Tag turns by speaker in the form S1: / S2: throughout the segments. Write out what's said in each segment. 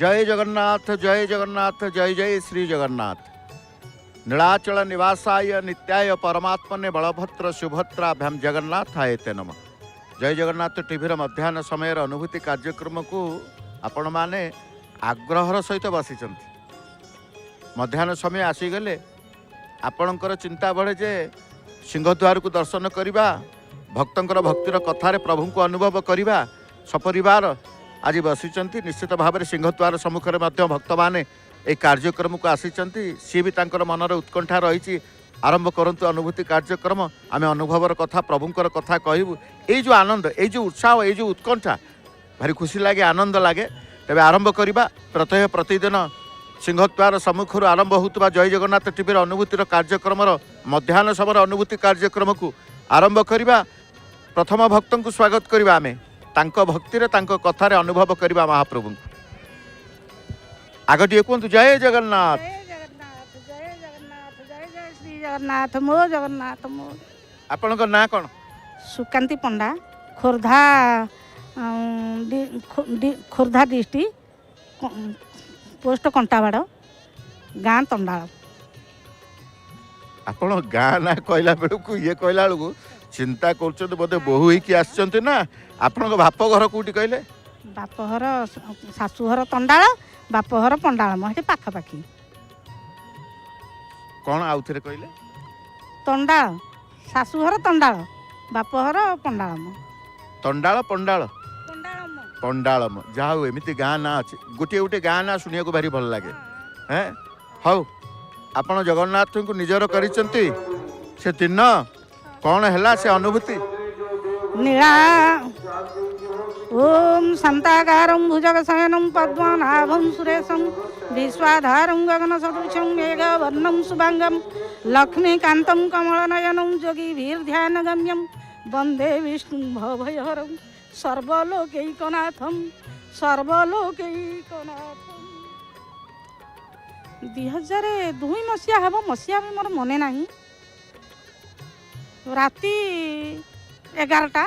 S1: जय जगन्नाथ जय जगन्नाथ जय जय श्री जगन्नाथ। नीलाचल निवासाय नित्याय परमात्मने बलभद्र सुभद्राभ्याम जगन्नाथाय ते नमः। जय जगन्नाथ टीवी मध्याह्न समय अनुभूति कार्यक्रम को आपण माने आग्रहर सहित बसी मध्याह्न समय आसीगले आपणकर चिंता बढ़े जे सिंहद्वार को दर्शन करवा भक्तर भक्तिर कथार प्रभु को अनुभव करवा सपरिवार आज बसी निश्चित भाव में सिंहद्वार सम्मुख में भक्त मैंने ये कार्यक्रम को आसी सी भी मनर उत्कंठा रही आरंभ करंतु अनुभूति कार्यक्रम आम अनुभवर कथा प्रभुंर कथा कहूँ ये जो आनंद ये जो उत्साह ये जो उत्कंठा भारी खुशी लगे आनंद लगे तेज आरंभ करवा प्रत्यह प्रतिदिन सिंहद्वार सम्मुख आरंभ होता जय जगन्नाथ टीवी अनुभूतिर कार्यक्रम मध्याह्न समय अनुभूति कार्यक्रम को आरंभ करवा प्रथम भक्त को स्वागत करवा आम तांको भक्तिर तांको कथार अनुभव करवा महाप्रभु आगे कहतु जय जगन्नाथ
S2: जगन्नाथ मो जगन्नाथ मो।
S1: आपण ना कौन?
S2: सुकांती पंडा खोर्धा खोर्धा डिस्ट्रिक्ट पोस्ट कंटाबाड़ गाँ तंडाल।
S1: आपण गाँ ना कहला बेलू ये कहला बेलू चिंता कर बोधे बोहू होगी आसचंती ना आपण बाप घर कौटी कहले?
S2: बापघर शाशुघर तंडाल बापघर पंडाल मो पाखापाखि।
S1: कौन आउ थे कहले?
S2: तंडाल शाशुघर तंडाल बापघर पंडाल मो।
S1: तंडाल पंडाल पंडालम जहाँ हूँ एमती गाँ ना अच्छे गोटे गोटे गाँ ना शुणा भारी भल लगे हैं। हाउ आपण जगन्नाथ को निजर करिसेंती से दिन कौन है से अनुभूति?
S2: नीला ओम शांताकारं भुजगशयनं पद्मनाभं सुरेशं विश्वाधारं गगनसदृशं मेघवर्णं शुभांगं लक्ष्मीकान्तं कमलनयनं योगिभिर्ध्यानगम्यं वन्दे विष्णुं भवभयहरं सर्वलोकैकनाथं सर्वलोकैकनाथं। 2002 मसीहा हम मसीहा भी मोर मने नहीं राति 11टा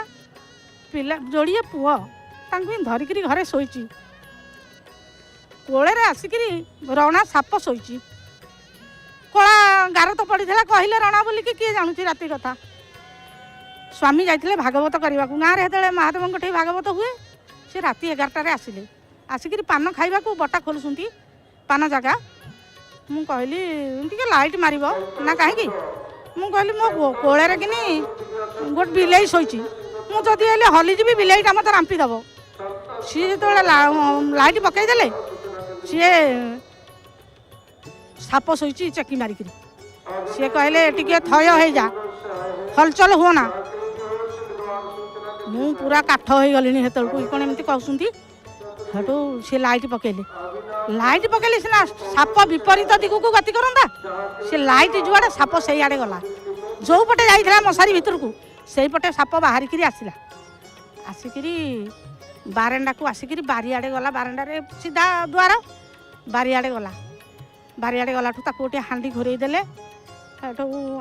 S2: पिला जोड़िए पुओ धरिकी घरे शोची कोड़े आसिकी रणा साप शोची कला गार तो पड़ा कहले रणा बोल किए जानूँ राति कथा। स्वामी जाते भागवत करने को गाँव में महादेव ठे भागवत हुए सी राति 11टारे आसिले आसिक पान खावा बटा खोलुंट पान जगह मु कहली टे लाइट मार ना कहीं मु कहली मो कोड़े कि गोटे बिलाई शोची मुझे हलिजी बिलाईटा मत रांपिदेव सी जो लाइट पकईदे सी साप शोची चेकी मारिक सी कहले टे थय हो जा हलचल हुआ ना मु पूरा काठ हो गली हेतु कौन एमती कहते हेटू सी लाइट पकईले सीना साप विपरीत दिख को गति करता सी लाइट जुआड़े साप से आड़े गला जो पटे जाइए मशारी भितर को से पटे साप बाहरिकी आसला आसिकी बारेंडा को आसिकी बारियाड़े गला बारेंडारे सीधा द्वार बारियाड़े गला गोटे हांडी घोरई देले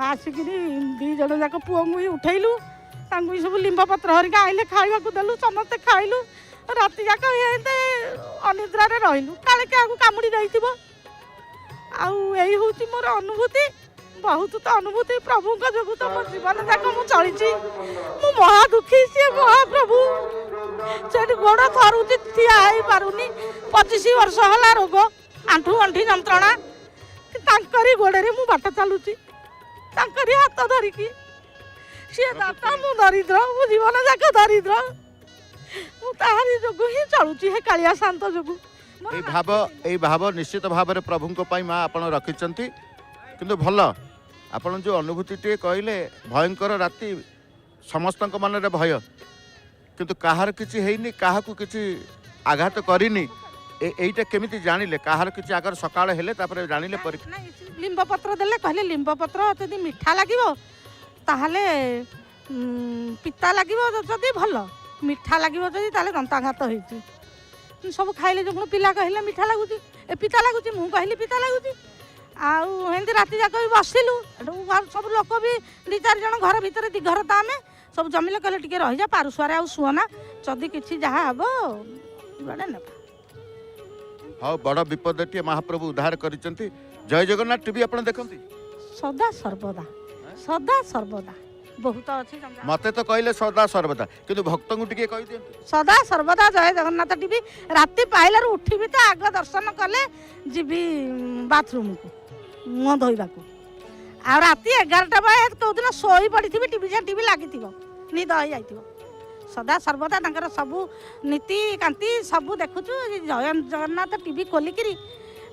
S2: आसिकी दी जन जाक पुओ को उठेलु सब लिंब पत्र हरिका आइले खाइबा को देलु समस्ते खाइलु राति जाक अनिद्रा रहिलु काले क्या कामुड़ी जाइथिबो आई हूँ मोर अनुभूति बहुत तो अनुभूति प्रभु का जो तो मो जीवन जाक मु चली मु महा दुखी सी महाप्रभु से गोड़ थरुची ठिया हो पारुनी 25 वर्ष है रोग आंठू अंठी जंत्रणा गोड़े मु बाट चलुची हाथ धरिकी सी दाता मु दरिद्र मो जीवन जाक दरिद्र मु ताहारी जोगु ही चलुची हे कालिया शांत जोगु
S1: ए भाव निश्चित भाव में प्रभु माँ आप रखिंट किंतु भल आपन जो अनुभूति टे कहले भयंकर राति समस्त मन रे भय किंतु कहार किछि हेइनी काहाकू किछि आघात करिनी एटा केमिति जानिले कहार किछि आगर सकाळ हेले तापर जानिले पर
S2: लिंब पत्र देले कहले लिंब पत्र यदि मिठा लागिवो ताहले पिता लागिवो जदि भल मिठा लागिवो जदि ताहले दंताघात होइछि सब खाइले जो पिला कहले मिठा लागुछि ए पिता लागुछि मु कहली पिता लागुछि आमती राति जाक भी बसिलु सब लोक भी 2-4 जन घर भितर दी घर तो आम सब जमिले कहले टिके रही जा पारुसुआरे आ सुअना जदि किछि जहा हबो बड़े ने
S1: हाँ बड़ विपदटी महाप्रभु उद्धार करिसेंती। जय जगन्नाथ टीवी आपण देखंती
S2: सदा सर्वदा बहुत अच्छी
S1: मते तो कहले सदा सर्वदा किंतु भक्त को टिके कहि दियंतु
S2: सदा सर्वदा जय जगन्नाथ टीवी राति पाइलार उठिबी तो आग दर्शन कले जीवी बाथरूम को मुह धोइबा को आ राति 11टा बजे कौदिन शोई पड़ी टीवी लगी निद हो जाइथिबो सदा सर्वदा तांकर सबू नीति कांति सबू देखुचु जय जगन्नाथ टीवी खोलिकी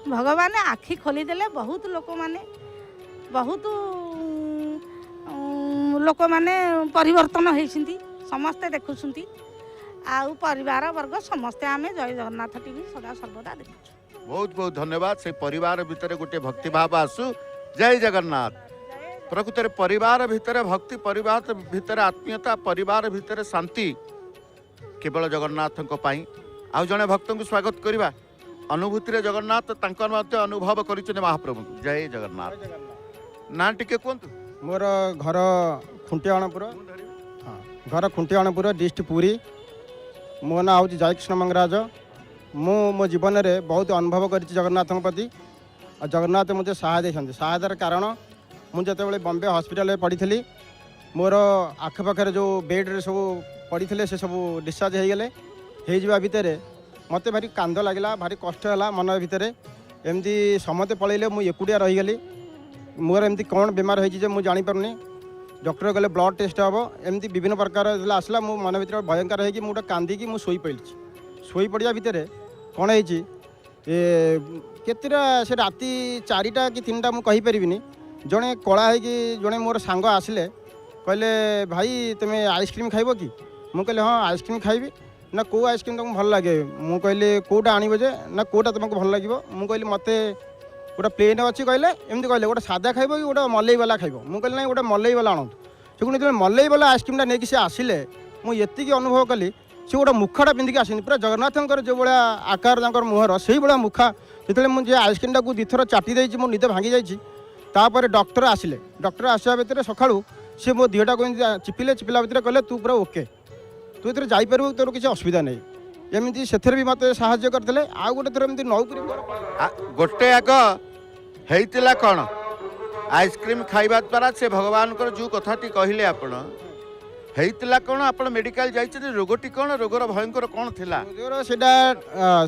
S2: भगवान आखि खोलीदेले बहुत लोक माने बहुत लोक माने परिवर्तन होइसिंती समस्ते देखुछंती आउ परिवार वर्ग समस्ते आमे जय जगन्नाथ टीवी सदा सर्वदा देखुछु।
S1: बहुत बहुत धन्यवाद। से परिवार भितर गोटे भक्ति भाव आसु। जय जगन्नाथ। प्रकृत परिवार भितर भक्ति, परिवार भितर आत्मीयता, परिवार भितर शांति केवल जगन्नाथ आउ जने भक्त को स्वागत करवा अनुभूति रे जगन्नाथ तांकर मध्य अनुभव करिछन महाप्रभु। जय जगन्नाथ। ना टिके कोंतु
S3: मोर घर खुंटियाणपुर। हाँ घर खुंटियाणपुर डिस्ट्रिक्ट पुरी। मो ना हूँ जयकृष्ण मंगराज। मो जीवन में बहुत अनुभव कर जगन्नाथ प्रति और जगन्नाथ मुझे सहाय सहायतार कारण मुझे जो बॉम्बे हॉस्पिटल पड़ी मोर आखपाखे जो बेड्रे सब पड़ी से सब डिस्चार्ज हो गले हो भितर मत भारी कांद लगला भारी कष्ट है मन भितर एमती समस्ते पलैले मुझे एकुटिया रहीगली। मोर एमती कौन बेमार होती मुझे जानीपारूनी। डॉक्टर गले ब्लड टेस्ट हम एमती विभिन्न प्रकार आसला मो मन भर भयंकर होगी मुझे कांदिकी मुझे शोई पड़ी शोई पड़ा भितर कौन होतीरा से राति 4टा कि 3टा मुझे जड़े कला है जड़े मोर सांग आसिले कहले भाई तुम्हें आइसक्रीम खाइब कि मुझे कहले हाँ आइसक्रीम खाइबी ना कौ आइसक्रीम तुमको भल लगे मुझे कहली कौटा आणव जे ना कौटा तुमको भल लगे मुझे कहली मत गोटे प्लेन अच्छी कहले एमती कहले गोटे सादा खाइब कि गोटे मलई वाला खाइब मुझे कहली ना गोटे मलई वाला आणु से पुणी जो मलई वाला आइसक्रीमटा नहीं से आसिले मुझे अनुभव कली से गोटे मुखाटा पिंधिकी आसनी पूरा जगन्नाथंकर जो भाया आकार मुहर से भाया मुखा जो मुझे आइसक्रीमटा को 2 थर चाटी देती मो निद भांगी जापर डॉक्टर आसिले डॉक्टर आसा भितर सका सी मो देहटा को चिपिले चिपिला भितर कहले तू पूरा ओके तू ये जापर तोर किसी असुविधा नहीं एमती से भी मत साहय करते आउ गोटे थर एमती नौकरी
S1: गोटे आग होता कौन आइसक्रीम खाइबा द्वारा से भगवान जो कथाटी कहले आपण होता कौन आप मेडिकल जाइए रोगटी कौन रोगर भयंकर कौन थिला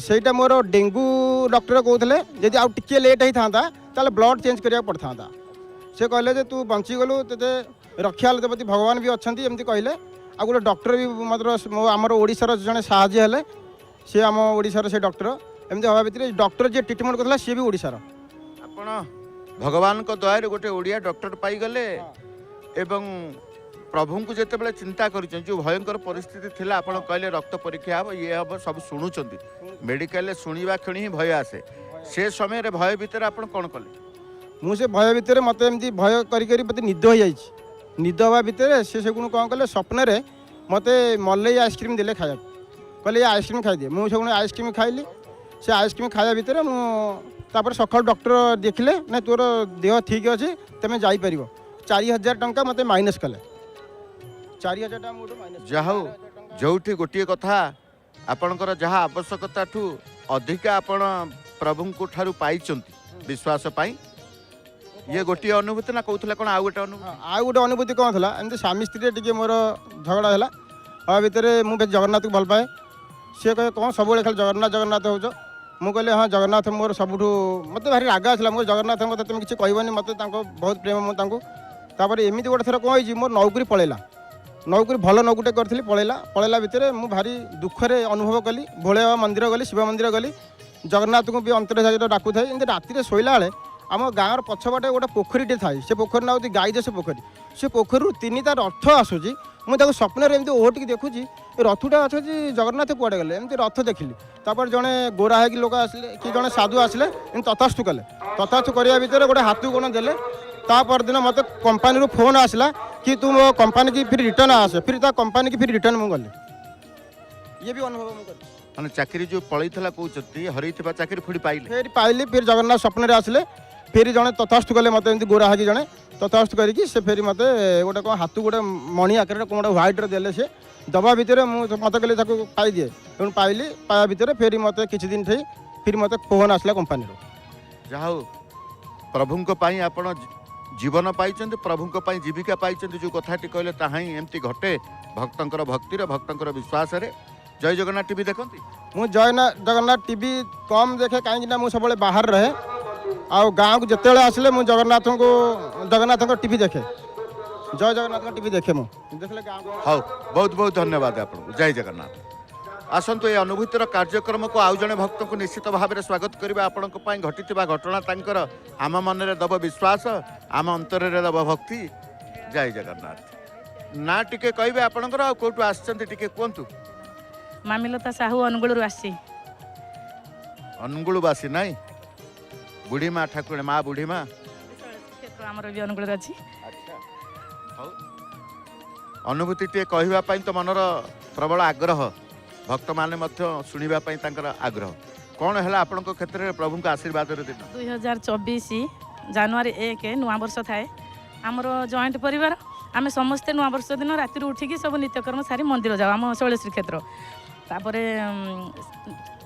S3: सेटा मोर डेंगू डॉक्टर कहते जदि आउ टिके लेट होता ताले ब्लड चेंज करिया पड़ता से कहले जे तू बंची गलु ते रक्षा प्रति भगवान भी अच्छा एमती कहले आ गोटे डॉक्टर भी मतलब आमर ओडिशार जड़े साहाଯ୍य हेले सी आम ओडिशार से डॉक्टर एमती हवा भितर डॉक्टर जे ट्रिटमेंट करला सी भी ओडिशार
S1: आपण भगवान को दया गोटे ओडिया डॉक्टर पाई गले एवं प्रभु को जिते बड़े चिंता कर जो भयंकर परिस्थिति थिला आपण कहले रक्त परीक्षा हम ये हम सब शुणुचंती मेडिकल शुणा क्षणी ही भय आसे से समय रे भय भितर आपण कौन कले
S3: मुझे भय भितर मत एमती भय करी मत निद हो जाइए निद हवा भितर से कौन कले स्वप्न रे मत मलई आइसक्रीम देले खाया कहले आइसक्रीम खाई मुझे आइसक्रीम खाइली से आइसक्रीम खाया भितर मुझे सका डॉक्टर देखले ना तोर देह ठीक अच्छे तुम जापर 4000 टंका मत माइनस कले 4000 टंका
S1: जाहु जो गोटे कथा आपणकर जहाँ आवश्यकता ठू अधिका आपण प्रभु को ठारू पाइचंती विश्वास पाई ये गोटे अनुभूति ना कहूला कौन आउ गोटे
S3: अनुभूति कौन था एमती स्वामी स्त्री टे मोर झगड़ा है आ भितर मुझे जगन्नाथ को भल पाए सी कहे कौन सब खाली जगन्नाथ जगन्नाथ हो मुझे कहले हाँ जगन्नाथ मोर सबुठ मत भारी राग आसला मुझे जगन्नाथ कथा तुम किसी कहबनी मत बहुत प्रेम मुझे एमती गोटे थर कौन मोर नौकरी पलैला नौकरी भल नौकरी करी पलैला भितर मुझे भारी दुखरे अनुभव कली भोले बाबा मंदिर गली शिव मंदिर गली जगन्नाथ को भी अंतर डाकू थाए एमती राति शोला बेले आम गाँव पछपटे गोटे पोखरीटे थाए से पोखरी ना गाई से पोखरी 3टा रथ आसूँ मुझे स्वप्न एमती ओटिक देखुची रथटा अच्छे जगन्नाथ कुआड़े गले एमती रथ देखिली तापर जड़े गोरा है लोक आसले कि जड़े साधु आसले तथास्तु कले तथास्तु करने भितर गोटे हाथ कोण देले परदिन मत कंपानी फोन आसला कि तू मो कंपानी की फिर रिटर्न आसे फिर कंपानी की फिर रिटर्न मुझे गली ये भी अनुभव मुझे
S1: चाकरी जो पलैला कहते हर चाकरी फिर
S3: पाइली फिर जगन्नाथ स्वप्न आसले फिर जड़े तथास्तु कले मत एमती गोरा है जड़े तथास्तु करके से फिर मत गोटे कौन हाथ गोटे मणि आकार कौन गोटे व्हाइट देले से दबा भितर मत कहले पाई दिए तेणु पाइली पाया भितर फिर मत किसी दिन थे फिर मत फोन आसला कंपानी
S1: ଯାହା ହଉ ପ୍ରଭୁଙ୍କ ପାଇଁ ଆପଣ ଜୀବନ ପାଇଛନ୍ତି, ପ୍ରଭୁଙ୍କ ପାଇଁ ଜୀବିକା ପାଇଛନ୍ତି। ଯେଉଁ କଥାଟି କହିଲେ ତାହା ହିଁ ଏମିତି ଘଟେ ଭକ୍ତଙ୍କର ଭକ୍ତିରେ, ଭକ୍ତଙ୍କର ବିଶ୍ୱାସରେ। ଜୟ ଜଗନ୍ନାଥ ଟିଭି ଦେଖନ୍ତି?
S3: ମୁଁ ଜଗନ୍ନାଥ टीवी कम देखे कहीं सब बाहर रहे आउ गाँव को जिते आसिले मु जगन्नाथ टीवी देखे जय जगन्नाथ टीवी देखे मुझे गाँव
S1: ହଉ ବହୁତ ବହୁତ ଧନ୍ୟବାଦ ଆପଣଙ୍କୁ। ଜୟ ଜଗନ୍ନାଥ। ଆସନ୍ତୁ ଏ ଅନୁଭୂତିର କାର୍ଯ୍ୟକ୍ରମକୁ ଆଉ ଜଣେ ଭକ୍ତଙ୍କୁ ନିଶ୍ଚିତ ଭାବରେ ସ୍ୱାଗତ କରିବା। ଆପଣଙ୍କ ପାଇଁ ଘଟିଥିବା ଘଟଣା ତାଙ୍କର ଆମ ମନରେ ଦେବ ବିଶ୍ୱାସ, ଆମ ଅନ୍ତରରେ ଦେବ ଭକ୍ତି। ଜୟ ଜଗନ୍ନାଥ। ନା ଟିକେ କହିବେ ଆପଣଙ୍କର, ଆଉ କୋଉଠୁ ଆସିଛନ୍ତି ଟିକେ କୁହନ୍ତୁ?
S4: ମାମିଲତା ସାହୁ ଅନୁଗୁଳରୁ ଆସିଛି।
S1: ଅନୁଗୁଳବାସୀ ନାଇଁ? ବୁଢ଼ୀ ମା ଠାକୁରାଣୀ, ମା ବୁଢ଼ୀ ମା
S4: କ୍ଷେତ୍ର ଆମର ବି ଅନୁଗୁଳରେ ଅଛି।
S1: ହଉ, ଅନୁଭୂତି ଟିକେ କହିବା ପାଇଁ ତ ମନର ପ୍ରବଳ ଆଗ୍ରହ, ଭକ୍ତମାନେ ମଧ୍ୟ ଶୁଣିବା ପାଇଁ ତାଙ୍କର ଆଗ୍ରହ। କ'ଣ ହେଲା ଆପଣଙ୍କ କ୍ଷେତ୍ରରେ ପ୍ରଭୁଙ୍କ ଆଶୀର୍ବାଦର ଦିନ?
S4: 2024 ଜାନୁଆରୀ 1 ନୂଆ ବର୍ଷ ଥାଏ। ଆମର ଜଏଣ୍ଟ ପରିବାର, ଆମେ ସମସ୍ତେ ନୂଆ ବର୍ଷ ଦିନ ରାତିରୁ ଉଠିକି ସବୁ ନିତ୍ୟକର୍ମ ସାରି ମନ୍ଦିର ଯାଉ, ଆମ ଶୈଳଶ୍ରୀ କ୍ଷେତ୍ର। ତାପରେ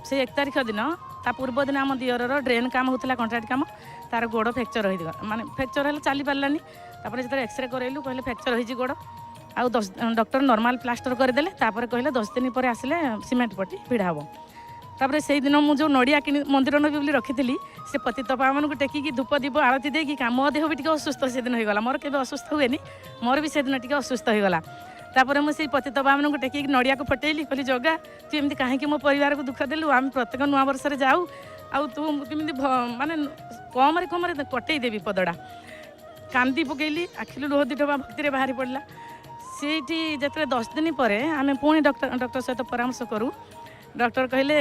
S4: ସେ 1 ତାରିଖ ଦିନ, ତା ପୂର୍ବ ଦିନ ଆମ ଦିଅରର ଡ୍ରେନ୍ କାମ ହେଉଥିଲା, କଣ୍ଟ୍ରାକ୍ଟ କାମ। ତାର ଗୋଡ଼ ଫ୍ରାକ୍ଚର ହେଇଗଲା, ମାନେ ଫ୍ରାକ୍ଚର ହେଲେ ଚାଲି ପାରିଲାନି। ତାପରେ ଯେତେବେଳେ ଏକ୍ସରେ କରାଇଲୁ କହିଲେ ଫ୍ରାକ୍ଚର ହେଇଛି ଗୋଡ଼। ଆଉ ଡକ୍ଟର ନର୍ମାଲ ପ୍ଲାଷ୍ଟର କରିଦେଲେ। ତାପରେ କହିଲେ 10 ଦିନ ପରେ ଆସିଲେ ସିମେଣ୍ଟ ପଟି ଭିଡ଼ା ହେବ। ତାପରେ ସେଇଦିନ ମୁଁ ଯେଉଁ ନଡ଼ିଆ କିଣି ମନ୍ଦିର ନେବି ବୋଲି ରଖିଥିଲି, ସେ ପତିତ ପାବନକୁ ଟେକିକି ଧୂପ ଦୀପ ଆଳତି ଦେଇକି ମୋ ଦେହ ବି ଟିକେ ଅସୁସ୍ଥ ସେଦିନ ହେଇଗଲା। ମୋର କେବେ ଅସୁସ୍ଥ ହୁଏନି, ମୋର ବି ସେଦିନ ଟିକେ ଅସୁସ୍ଥ ହେଇଗଲା। ତାପରେ ମୁଁ ସେଇ ପତିତ ପାବନକୁ ଟେକିକି ନଡ଼ିଆକୁ ଫଟେଇଲି, କହିଲି ଜଗା ତୁ ଏମିତି କାହିଁକି ମୋ ପରିବାରକୁ ଦୁଃଖ ଦେଲୁ? ଆମେ ପ୍ରତ୍ୟେକ ନୂଆ ବର୍ଷରେ ଯାଉ, ଆଉ ତୁ କେମିତି ମାନେ କମରେ କଟେଇ ଦେବି ପଦଟା। କାନ୍ଦି ପକେଇଲି, ଆଖିରୁ ଲୁହ ଦିଟୋପା ଭକ୍ତିରେ ବାହାରି ପଡ଼ିଲା। ସେଇଠି ଯେତେବେଳେ 10 ଦିନ ପରେ ଆମେ ପୁଣି ଡକ୍ଟର ସହିତ ପରାମର୍ଶ କରୁ, ଡକ୍ଟର କହିଲେ